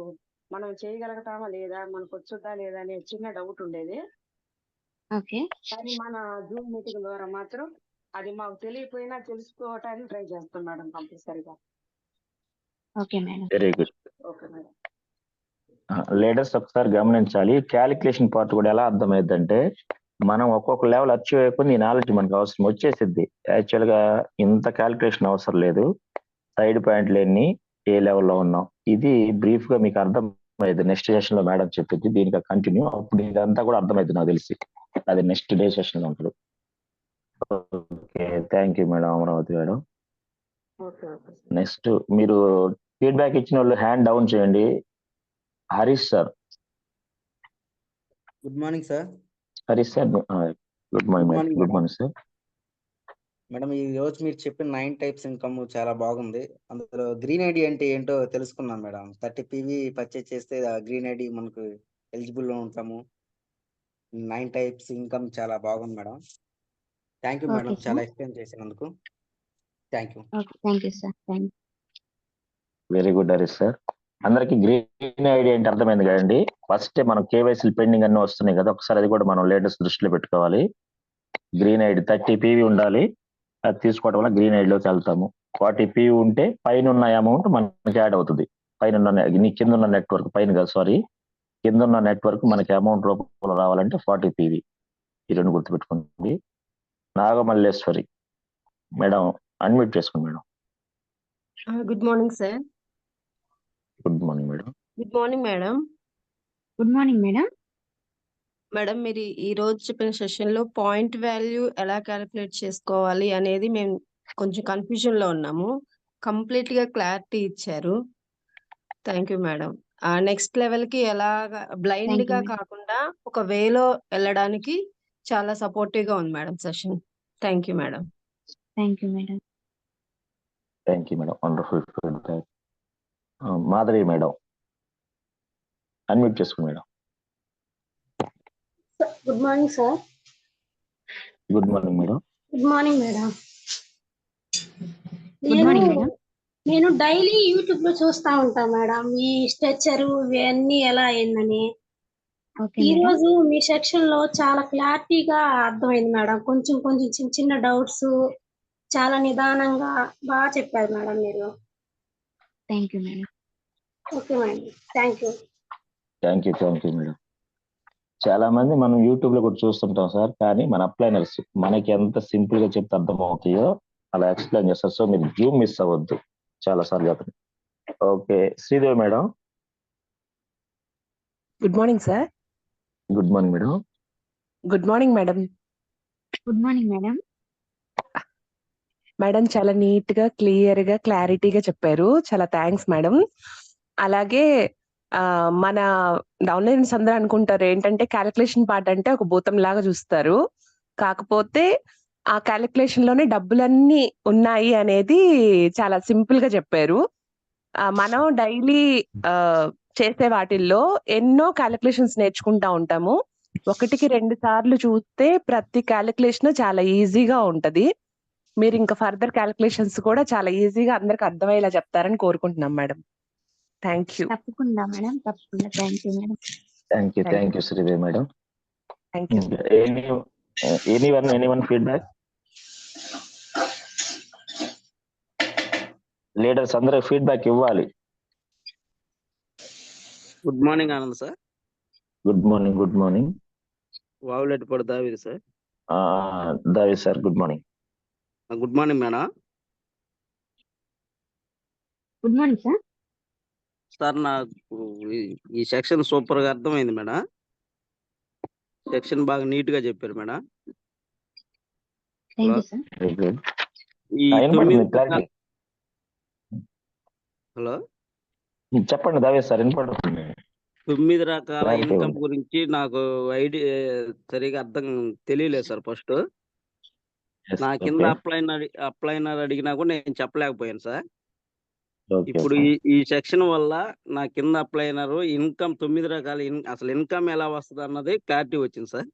మనం చేయగలుగుతామా లేదా, మనకు వచ్చుద్దా లేదా అనే చిన్న డౌట్ ఉండేది. ఓకే. కానీ మన జూమ్ మీటింగ్ ద్వారా మాత్రం అది మాకు తెలియకపోయినా తెలుసుకోవటానికి ట్రై చేస్తాం మేడం కంపల్సరీగా. Okay madam. Very good. Okay madam. Latest ఒకసారి గమనించాలి. క్యాలిక్యులేషన్ పార్ట్ కూడా ఎలా అర్థమైందంటే మనం ఒక్కొక్క లెవెల్ అచీవ్ అయిపోయి ఈ నాలెడ్జ్ మనకు అవసరం వచ్చేసిద్ది. యాక్చువల్ గా ఇంత క్యాలిక్యులేషన్ అవసరం లేదు. సైడ్ పాయింట్లు ఎన్ని, ఏ లెవెల్లో ఉన్నాం, ఇది బ్రీఫ్ గా మీకు అర్థమైంది. నెక్స్ట్ సెషన్ లో మేడం చెప్పింది, దీనికి కంటిన్యూ. అప్పుడు ఇదంతా కూడా అర్థమైంది నాకు తెలిసి. అది నెక్స్ట్ డే సెషన్ లో ఉంటుంది. Okay thank you madam Amaravati madam. Next మీరు ఫీడ్బ్యాక్ ఇచ్చిన వాళ్ళు హ్యాండ్ డౌన్ చేయండి. Harish sir. Good morning sir. Harish sir good morning. Good morning sir. Madam ఈ రోజు మీరు చెప్పిన 9 టైప్స్ ఇన్కమ్ చాలా బాగుంది. అందులో గ్రీన్ ఐడి అంటే ఏంటో తెలుసుకున్నాం మేడం. 30 PV పర్చేజ్ చేస్తే గ్రీన్ ఐడి మనకు ఎలిజిబుల్ లో ఉంటాము. 9 టైప్స్ ఇన్కమ్ చాలా బాగుంది madam. Thank you okay madam, sir. చాలా ఎక్స్ప్లెయిన్ చేసినందుకు. Thank you. Okay thank you sir. Thank you. Very good Harish sir. అందరికి గ్రీన్ ఐడి అంటే అర్థమైంది కదండి. ఫస్ట్ మనం కేవైసీలు పెండింగ్ అన్ని వస్తున్నాయి కదా, ఒకసారి అది కూడా మనం లేటెస్ట్ దృష్టిలో పెట్టుకోవాలి. గ్రీన్ ఐడి 30 PV ఉండాలి. అది తీసుకోవడం వల్ల గ్రీన్ ఐడిలోకి వెళ్తాము. 40 PV ఉంటే పైన ఉన్న అమౌంట్ మనకి యాడ్ అవుతుంది. పైన ఉన్న కింద ఉన్న నెట్వర్క్, పైన కాదు సారీ, కింద ఉన్న నెట్వర్క్ మనకి అమౌంట్ రూపంలో రావాలంటే 40 PV. ఈ రెండు గుర్తుపెట్టుకోండి. నాగమల్లేశ్వరి మేడం అన్మ్యూట్ చేసుకోండి madam. Good morning sir. Good morning madam. Good morning madam. Good morning madam. Madam మీరు ఈ రోజు చెప్పిన సెషన్ లో పాయింట్ వాల్యూ ఎలా క్యాలిక్యులేట్ చేసుకోవాలి అనేది మేము కొంచెం కన్ఫ్యూజన్ లో ఉన్నాము. కంప్లీట్ గా క్లారిటీ ఇచ్చారు. Thank you madam. Next level కి ఎలాగా బ్లైండ్ థ్యాంక్ యూ గా మేడం. కాకుండా ఒక వేలో వెళ్ళడానికి చాలా సపోర్టివ్ గా ఉంది madam session. Thank you madam. Thank you madam. Thank you madam. Wonderful feedback. Madhavi madam unmute చేసుకోండి madam. Good morning sir. Good morning madam. Good morning madam. Good morning madam. నేను డైలీ యూట్యూబ్ లో చూస్తా ఉంటా madam, ఈ structure ఇవన్నీ ఎలా అయిందని. Okay ఈ మేడం. రోజు మీ సెక్షన్ లో చాలా క్లారిటీగా అర్థమైంది మేడం. కొంచెం కొంచెం చిన్న చిన్న డౌట్స్ చాలా నిదానంగా బాగా చెప్పారు మేడం మీరు. Thank you madam. Okay madam, thank you. Thank you madam. చాలా మంది మనం యూట్యూబ్ లో కూడా చూస్తుంటాం సార్, కానీ మన అప్లైనర్స్ మనకి ఎంత సింపుల్ గా చెప్తే అర్థమవుతాయో అలా ఎక్స్ప్లెయిన్ చేస్తారు. సో మీరు జూమ్ మిస్ అవ్వద్దు చాలా సార్లు చెప్పండి. Okay Sridevi madam. Good morning sir. Good morning madam. Good morning madam. Good morning madam. Madam చాలా నీట్ గా, క్లియర్ గా, క్లారిటీగా చెప్పారు. చాలా థ్యాంక్స్ మేడం. అలాగే మన డౌన్లైన్స్ అందరూ అనుకుంటారు ఏంటంటే క్యాలిక్యులేషన్ పార్ట్ అంటే ఒక భూతం లాగా చూస్తారు. కాకపోతే ఆ క్యాలిక్యులేషన్ లోనే డబ్బులన్నీ ఉన్నాయి అనేది చాలా సింపుల్ గా చెప్పారు. మనం డైలీ చేసే వాటిల్లో ఎన్నో క్యాలిక్యులేషన్స్ నేర్చుకుంటా ఉంటాము. 1కి 2 సార్లు చూస్తే ప్రతి క్యాలిక్యులేషన్ చాలా ఈజీగా ఉంటది. మీరు ఇంకా ఫర్దర్ క్యాలిక్యులేషన్స్ కూడా చాలా ఈజీగా అందరికి అర్థమయ్యేలా చెప్తారని కోరుకుంటున్నాం మేడం. Thank you. తప్పకుండా మేడం, తప్పకుండా. Thank you madam. Thank you Sridevi madam. Thank you. Anyone feedback? Leaders అందరూ ఫీడ్బ్యాక్ ఇవ్వాలి. Good morning Anand sir. Good morning. వావులెట్ పడదావిది సార్. దావి sir, good morning. Good morning madam. Good morning sir. Sir నాకు ఈ section super గా అర్థమైంది మేడం. సెక్షన్ బాగా నీట్ గా చెప్పారు madam. Thank you sir. Very good. ఈ 9 వినపడుతుంది రకాల క్లారిటీ. హలో చెప్పండి దావి సార్, వినపడుతుంది 9 రకాల క్లారిటీ ఇన్కమ్ ఉంది. గురించి నాకు ఐడియా సరిగా అర్థం తెలియలేదు సార్. ఫస్ట్ నా కింద ఓకే అప్లైనర్ అడిగినా కూడా నేను చెప్పలేకపోయాను సార్. ఓకే ఇప్పుడు సార్. ఈ సెక్షన్ వల్ల నా కింద అప్లైనర్ ఇన్కమ్ 9 రకాల అసలు ఇన్కమ్ ఎలా వస్తుంది అన్నది క్లారిటీ వచ్చింది sir.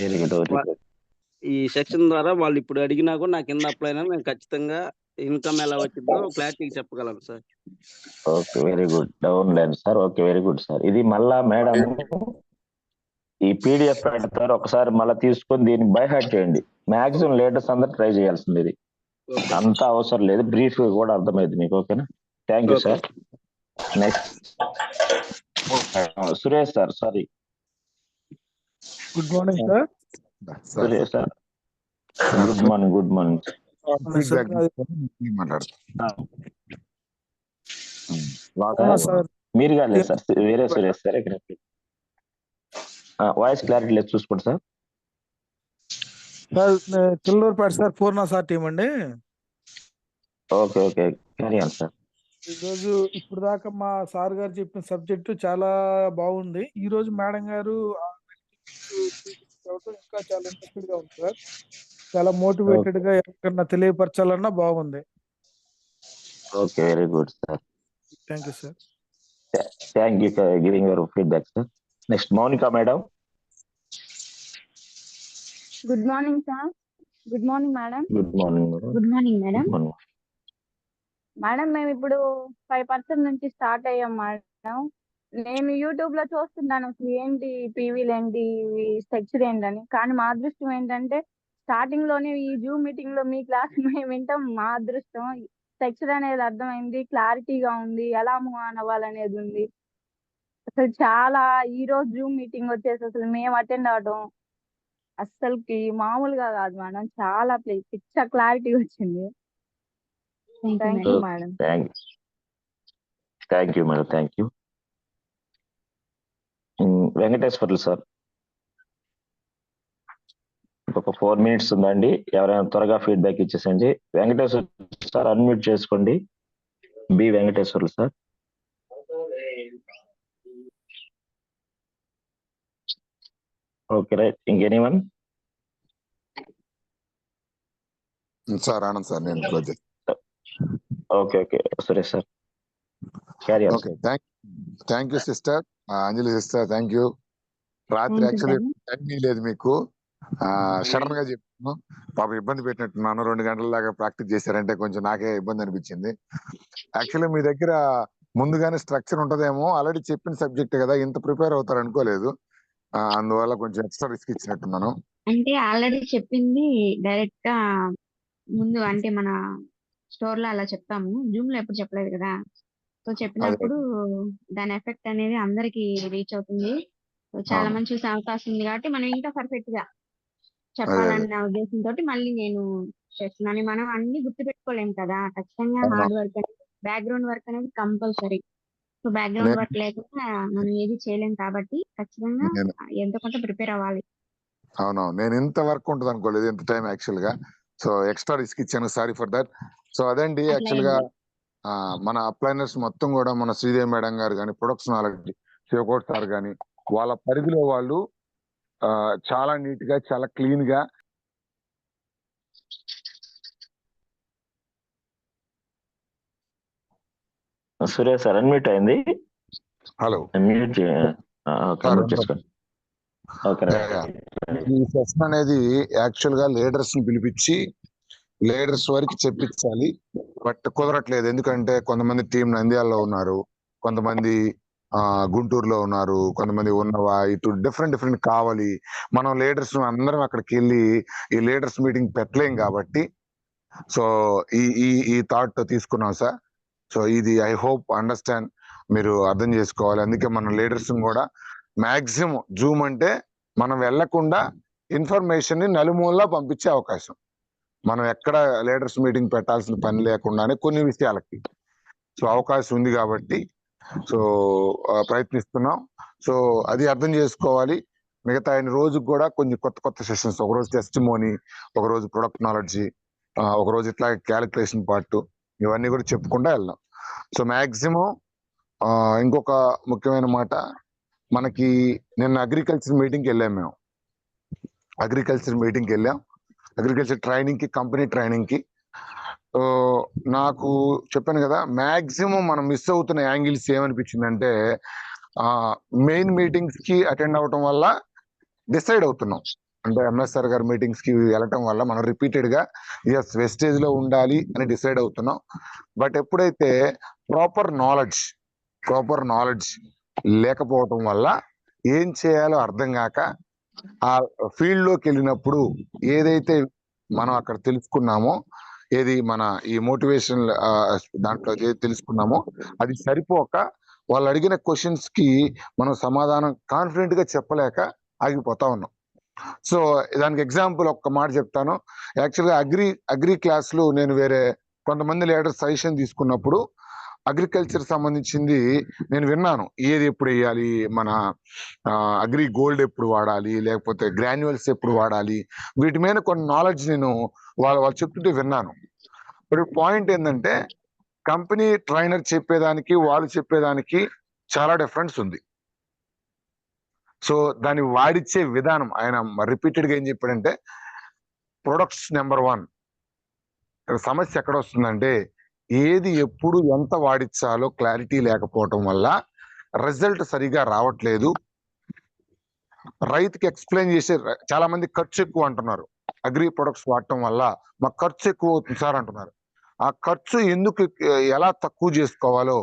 Very good, very good. ఈ సెక్షన్ ద్వారా వాళ్ళు ఇప్పుడు అడిగినా కూడా నా కింద అప్లైనర్ నేను ఖచ్చితంగా ఇన్కమ్ ఎలా వచ్చిందో క్లారిటీ చెప్పగలను sir. Okay, very good. Down line sir. Okay, very good sir. ఇది మళ్ళా మేడం ఈ పీడిఎఫ్ పెడతారు, ఒకసారి మళ్ళీ తీసుకొని దీన్ని బై హార్ట్ చేయండి. మాక్సిమం లేటెస్ట్ అందరూ ట్రై చేయాల్సింది ఇది. అంత అవసరం లేదు, బ్రీఫ్ కూడా అర్థమైంది మీకు. ఓకేనా? Thank you sir. Next Suresh sir. Sorry, good morning sir. Suresh sir. Good morning, good morning. Sir మీరు కాలేదు సార్, వేరే సురేష్ సార్. ఇక్కడ వాయిస్ క్లారిటీ లేదు, చూసుకోండి సార్. సార్ చిల్లూరుపేట సార్, పూర్ణ సార్ టీం అండి. Okay okay, carry on sir. ఈరోజు ఇప్పుడు దాకా మా సార్ గారు చెప్పిన సబ్జెక్టు చాలా బాగుంది. ఈ రోజు మేడం గారు ఇంకా చాలా ఇంట్రెస్టెడ్ గా ఉంది సార్. చాలా మోటివేటెడ్ గా ఎవరికన్నా తెలియపరచాలన్నా బాగుంది. Okay, very good sir. Thank you sir. Thank you for giving your feedback sir. Next Mounika madam. Good morning sir. Good morning madam. Good morning madam. Good morning madam. Good morning. Madam మేము ఇప్పుడు 5% నుంచి start అయ్యాం madam. నేను YouTube లో చూస్తున్నాను అసలు ఏంటి పీవీలు ఏంటి స్ట్రక్చర్ ఏంటని. కానీ మా అదృష్టం ఏంటంటే స్టార్టింగ్ లోనే ఈ జూమ్ మీటింగ్ లో మీ క్లాస్ మేము వింటాం. మా అదృష్టం స్ట్రక్చర్ అనేది అర్థమైంది, క్లారిటీగా ఉంది, ఎలా మూవ్ ఆన్ అవ్వాలనేది ఉంది. అసలు చాలా ఈ రోజు జూమ్ మీటింగ్ వచ్చేసి అసలు మేము అటెండ్ అవడం అస్సలుకి మామూలుగా కాదు మేడం. చాలా పిచ్చ క్లారిటీ వచ్చింది. Thank you madam. Thank you madam, thank you. Venkateswarlu sir, ఇంకొక 4 minutes ఉందండి. ఎవరైనా త్వరగా ఫీడ్బ్యాక్ ఇచ్చేసండి. వెంకటేశ్వర్ సార్ అన్మ్యూట్ చేసుకోండి. B Venkateswarlu sir. Okay right. ఇంకెనీవన్? సార్ ఆనంద్ సార్, నేను క్లోజ్ చేస్తాను. Okay okay, Suresh sir carry on. Okay, thank you sister Anjali sister, thank you. రాత్రి యాక్చువల్లీ టైం లేదు మీకు, సడన్ గా చెప్పాను. పాప ఇబ్బంది పెట్టినట్టున్నాను. 2 గంటల దాకా ప్రాక్టీస్ చేశారంటే కొంచెం నాకే ఇబ్బంది అనిపించింది. యాక్చువల్లీ మీ దగ్గర ముందుగానే స్ట్రక్చర్ ఉంటదేమో, ఆల్రెడీ చెప్పిన సబ్జెక్ట్ కదా, ఇంత ప్రిపేర్ అవుతారు అనుకోలేదు. అందువల్ల కొంచెం ఎక్స్ట్రా రిస్క్ ఇచ్చినట్టున్నాను. అంటే ఆల్రెడీ చెప్పింది డైరెక్ట్ గా ముందు, అంటే మన స్టోర్ లో అలా చెప్తాము, జూమ్ లో ఎప్పుడు చెప్పలేదు కదా. సో చెప్పినప్పుడు దాని ఎఫెక్ట్ అనేది అందరికి రీచ్ అవుతుంది. సో చాలా మంది చూసే అవకాశం ఉంది కాబట్టి మనం ఇంకా పర్ఫెక్ట్ గా చెప్పాలన్న ఉద్దేశంతో మళ్ళీ నేను చేస్తున్నాను. మనం అన్ని గుర్తు పెట్టుకోలేం కదా, ఖచ్చితంగా హార్డ్ వర్క్ అనేది, బ్యాక్గ్రౌండ్ వర్క్ అనేది కంపల్సరీ. సో బ్యాక్గ్రౌండ్ వర్క్ లేకుండా మనం ఏది చేయలేం కాబట్టి ఖచ్చితంగా ఎంతో కొంత ప్రిపేర్ అవ్వాలి. అవునవును, నేను ఇంత వర్క్ ఉంటుంది అనుకోలేదు, ఇంత టైం యాక్చువల్ గా. సో ఎక్స్ట్రా రిస్క్ ఇచ్చాను, సారీ ఫర్ దట్. సో అదండి యాక్చువల్ గా మన అప్లైనర్స్ మొత్తం కూడా మన శ్రీదేవి మేడం గారు కానీ, ప్రొడక్షన్ వాళ్ళకి శివకోట్ సార్ కానీ, వాళ్ళ పరిధిలో వాళ్ళు చాలా నీట్ గా, చాలా క్లీన్ గా సురేష్ సార్ అన్మ్యూట్ అయింది. హలో, అన్మ్యూట్ చేసుకోండి. ఈ సెషన్ అనేది యాక్చువల్ గా లీడర్స్ ని పిలిపించి లీడర్స్ వరకు చెప్పించాలి. బట్ కుదరట్లేదు, ఎందుకంటే కొంతమంది టీం నంద్యాలలో ఉన్నారు, కొంతమంది గుంటూరులో ఉన్నారు, కొంతమంది ఉన్నవా ఇటు డిఫరెంట్ కావాలి. మనం లీడర్స్ అందరం అక్కడికి వెళ్ళి ఈ లీడర్స్ మీటింగ్ పెట్టలేం కాబట్టి సో ఈ థాట్ తీసుకున్నాం సార్. సో ఇది ఐ హోప్ అండర్స్టాండ్, మీరు అర్థం చేసుకోవాలి. అందుకే మనం లీడర్స్ కూడా మాక్సిమం జూమ్ అంటే మనం వెళ్లకుండా ఇన్ఫర్మేషన్ ని నలుమూలలా పంపించే అవకాశం. మనం ఎక్కడ లీడర్స్ మీటింగ్ పెట్టాల్సిన పని లేకుండానే కొన్ని విషయాలకి సో అవకాశం ఉంది కాబట్టి సో ప్రయత్నిస్తున్నాం. సో అది అర్థం చేసుకోవాలి. మిగతా ఆయన రోజుకు కూడా కొన్ని కొత్త కొత్త సెషన్స్, ఒకరోజు టెస్టిమోనీ, ఒకరోజు ప్రొడక్ట్ నాలెడ్జి, ఒకరోజు ఇట్లా క్యాలిక్యులేషన్ పార్ట్, ఇవన్నీ కూడా చెప్పుకుంటూ వెళ్దాం. సో మాక్సిమం ఇంకొక ముఖ్యమైన మాట, మనకి నిన్న అగ్రికల్చర్ మీటింగ్కి వెళ్ళాం. మేము అగ్రికల్చర్ మీటింగ్కి వెళ్ళాం, అగ్రికల్చర్ ట్రైనింగ్ కి, కంపెనీ ట్రైనింగ్ కి. నాకు చెప్పాను కదా, మాక్సిమం మనం మిస్ అవుతున్న యాంగిల్స్ ఏమనిపించిందంటే, మెయిన్ మీటింగ్స్ కి అటెండ్ అవటం వల్ల డిసైడ్ అవుతున్నాం. అంటే ఎంఎస్ఆర్ గారి మీటింగ్స్ కి వెళ్ళటం వల్ల మనం రిపీటెడ్ గా ఎస్ వెస్టేజ్ లో ఉండాలి అని డిసైడ్ అవుతున్నాం. బట్ ఎప్పుడైతే ప్రాపర్ నాలెడ్జ్ లేకపోవటం వల్ల ఏం చేయాలో అర్థం కాక, ఆ ఫీల్డ్ లోకి వెళ్ళినప్పుడు ఏదైతే మనం అక్కడ తెలుసుకున్నామో, ఏది మన ఈ మోటివేషన్ దాంట్లో ఏది తెలుసుకున్నామో అది సరిపోక, వాళ్ళు అడిగిన క్వశ్చన్స్ కి మనం సమాధానం కాన్ఫిడెంట్ గా చెప్పలేక ఆగిపోతా ఉన్నాం. సో దానికి ఎగ్జాంపుల్ ఒక్క మాట చెప్తాను. యాక్చువల్గా అగ్రి క్లాసులు నేను వేరే కొంతమంది లీడర్స్ సజెషన్ తీసుకున్నప్పుడు అగ్రికల్చర్ సంబంధించింది నేను విన్నాను. ఏది ఎప్పుడు వేయాలి, మన అగ్రి గోల్డ్ ఎప్పుడు వాడాలి, లేకపోతే గ్రాన్యువల్స్ ఎప్పుడు వాడాలి, వీటి మీద కొన్ని నాలెడ్జ్ నేను వాళ్ళు చెప్తుంటే విన్నాను. ఇప్పుడు పాయింట్ ఏంటంటే, కంపెనీ ట్రైనర్ చెప్పేదానికి వాళ్ళు చెప్పేదానికి చాలా డిఫరెన్స్ ఉంది. సో దాన్ని వాడిచ్చే విధానం, ఆయన రిపీటెడ్ గా ఏం చెప్పాడంటే, ప్రొడక్ట్స్ నెంబర్ 1. సమస్య ఎక్కడ వస్తుందంటే, ఏది ఎప్పుడు ఎంత వాడించాలో క్లారిటీ లేకపోవటం వల్ల రిజల్ట్ సరిగా రావట్లేదు. రైతుకి ఎక్స్ప్లెయిన్ చేసే చాలా మంది ఖర్చు ఎక్కువ అంటున్నారు. అగ్రి ప్రొడక్ట్స్ వాడటం వల్ల మాకు ఖర్చు ఎక్కువ అవుతుంది సార్ అంటున్నారు. ఆ ఖర్చు ఎలా తక్కువ చేసుకోవాలో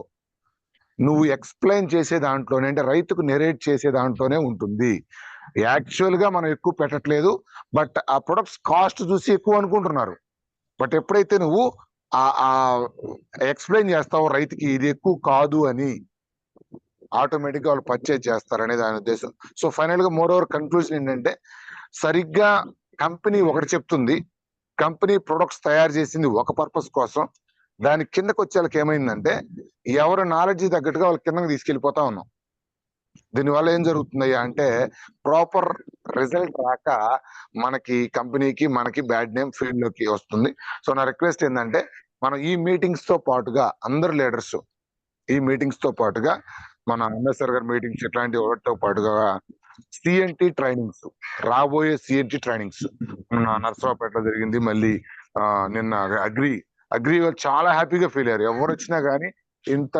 నువ్వు ఎక్స్ప్లెయిన్ చేసే దాంట్లోనే, అంటే రైతుకు నెరేట్ చేసే దాంట్లోనే ఉంటుంది. యాక్చువల్ గా మనం ఎక్కువ పెట్టట్లేదు, బట్ ఆ ప్రొడక్ట్స్ కాస్ట్ చూసి ఎక్కువ అనుకుంటున్నారు. బట్ ఎప్పుడైతే నువ్వు ఎక్స్ప్లెయిన్ చేస్తావో రైతుకి ఇది ఎక్కువ కాదు అని, ఆటోమేటిక్ గా వాళ్ళు పర్చేజ్ చేస్తారనే దాని ఉద్దేశం. సో ఫైనల్ గా మోర్ ఓవర్ కన్క్లూజన్ ఏంటంటే, సరిగ్గా కంపెనీ ఒకటి చెప్తుంది, కంపెనీ ప్రొడక్ట్స్ తయారు చేసింది ఒక పర్పస్ కోసం, దాని కిందకు వచ్చే వాళ్ళకి ఏమైందంటే, ఎవరి నాలెడ్జ్ తగ్గట్టుగా వాళ్ళ కిందకి తీసుకెళ్ళిపోతా ఉన్నాం. దీనివల్ల ఏం జరుగుతుందయ్యా అంటే, ప్రాపర్ రిజల్ట్ రాక మనకి కంపెనీకి మనకి బ్యాడ్ నేమ్ ఫీల్డ్ లోకి వస్తుంది. సో నా రిక్వెస్ట్ ఏంటంటే, మనం ఈ మీటింగ్స్ తో పాటుగా అందరు లీడర్స్ ఈ మీటింగ్స్ తో పాటుగా మన ఎంఎస్ఆర్ గారి మీటింగ్స్ ఇట్లాంటి వాటితో పాటుగా సిఎన్టీ ట్రైనింగ్స్, రాబోయే సిఎన్టీ ట్రైనింగ్స్ నర్సరావుపేటలో జరిగింది. మళ్ళీ నిన్న అగ్రి వాళ్ళు చాలా హ్యాపీగా ఫీల్ అయ్యారు. ఎవరు వచ్చినా గానీ ఇంత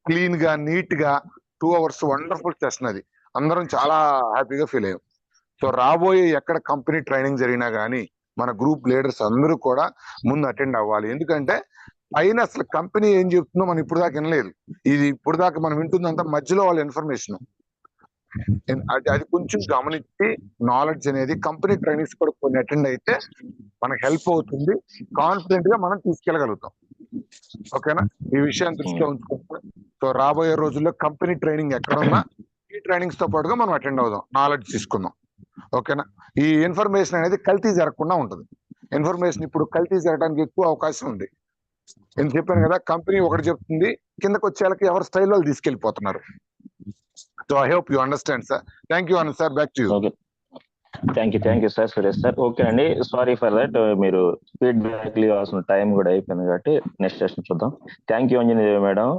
క్లీన్ గా నీట్ గా 2 hours వండర్ఫుల్ సెషన్, అది అందరం చాలా హ్యాపీగా ఫీల్ అయ్యాం. సో రాబోయే ఎక్కడ కంపెనీ ట్రైనింగ్ జరిగినా గానీ మన గ్రూప్ లీడర్స్ అందరూ కూడా ముందు అటెండ్ అవ్వాలి. ఎందుకంటే పైన అసలు కంపెనీ ఏం చెప్తుందో మనం ఇప్పుడు దాకా వినలేదు. ఇది ఇప్పుడు దాకా మనం వింటుందంతా మధ్యలో వాళ్ళ ఇన్ఫర్మేషన్. అది కొంచెం గమనించి నాలెడ్జ్ అనేది కంపెనీ ట్రైనింగ్స్ కూడా కొన్ని అటెండ్ అయితే మనకు హెల్ప్ అవుతుంది. కాన్ఫిడెంట్ గా మనం తీసుకెళ్ళగలుగుతాం. ఓకేనా? ఈ విషయాన్ని దృష్టిలో ఉంచుకుంటాం. సో రాబోయే రోజుల్లో కంపెనీ ట్రైనింగ్ ఎక్కడున్నా ఈ ట్రైనింగ్స్ తో పాటుగా మనం అటెండ్ అవుదాం, నాలెడ్జ్ తీసుకుందాం. ఓకేనా? ఈ ఇన్ఫర్మేషన్ అనేది కల్తీ జరగకుండా ఉంటుంది. ఇన్ఫర్మేషన్ ఇప్పుడు కల్తీ జరగడానికి ఎక్కువ అవకాశం ఉంది. నేను చెప్పాను కదా, కంపెనీ ఒకటి చెప్తుంది, కిందకు వచ్చే వాళ్ళకి ఎవరి స్టైల్ వాళ్ళు తీసుకెళ్లిపోతున్నారు. So I hope you understand sir. Thank you sir. Back to you. Thank you sir. Suresh sir. Okay అండి, సారీ ఫర్ దట్. మీరు ఫీడ్బ్యాక్ ఇవ్వాల్సిన టైం కూడా అయిపోయింది కాబట్టి నెక్స్ట్ సెషన్ చూద్దాం. థ్యాంక్ యూ అంజనీదేవి మేడం,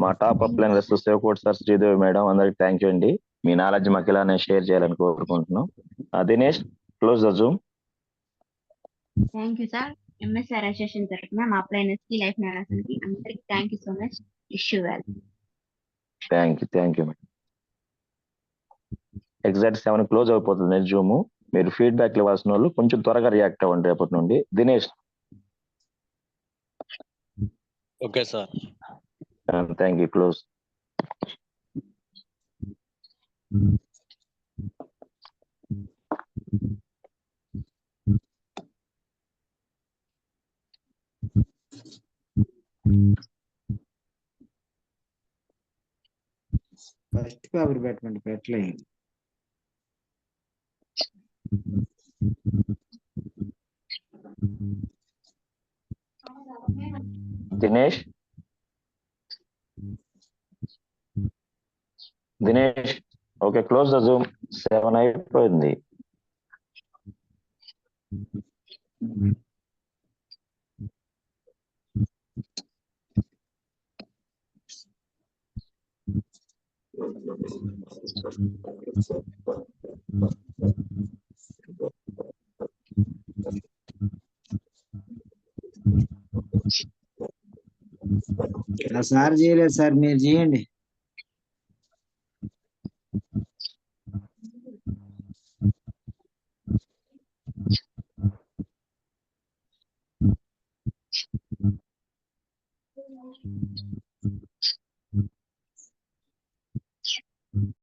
మా top upliners Sivakoti sir, Sridevi madam, అందరికి thank you అండి. మీ నాలెడ్జ్ మాకు ఇలానే షేర్ చేయాలని కోరుకుంటున్నాం. Dinesh, close the Zoom. Thank you sir. MSR association తరఫున మా అప్లైనర్స్ కి, లైఫ్ నర్సెస్ కి అందరికి thank you so much. Wish you well. Thank you madam. Exact 7 close అయిపోతుంది జూమ్. మీరు ఫీడ్బ్యాక్ ఇవ్వాల్సిన వాళ్ళు కొంచెం త్వరగా రియాక్ట్ అవ్వండి రేపటి నుండి. Dinesh. Okay sir. Thank you. Close. First paper పెట్టమండి, పెట్టలేదు. Dinesh Dinesh okay, close the Zoom. 7 అయిపోయింది. సార్ చేయలేదు సార్, మీరు చేయండి.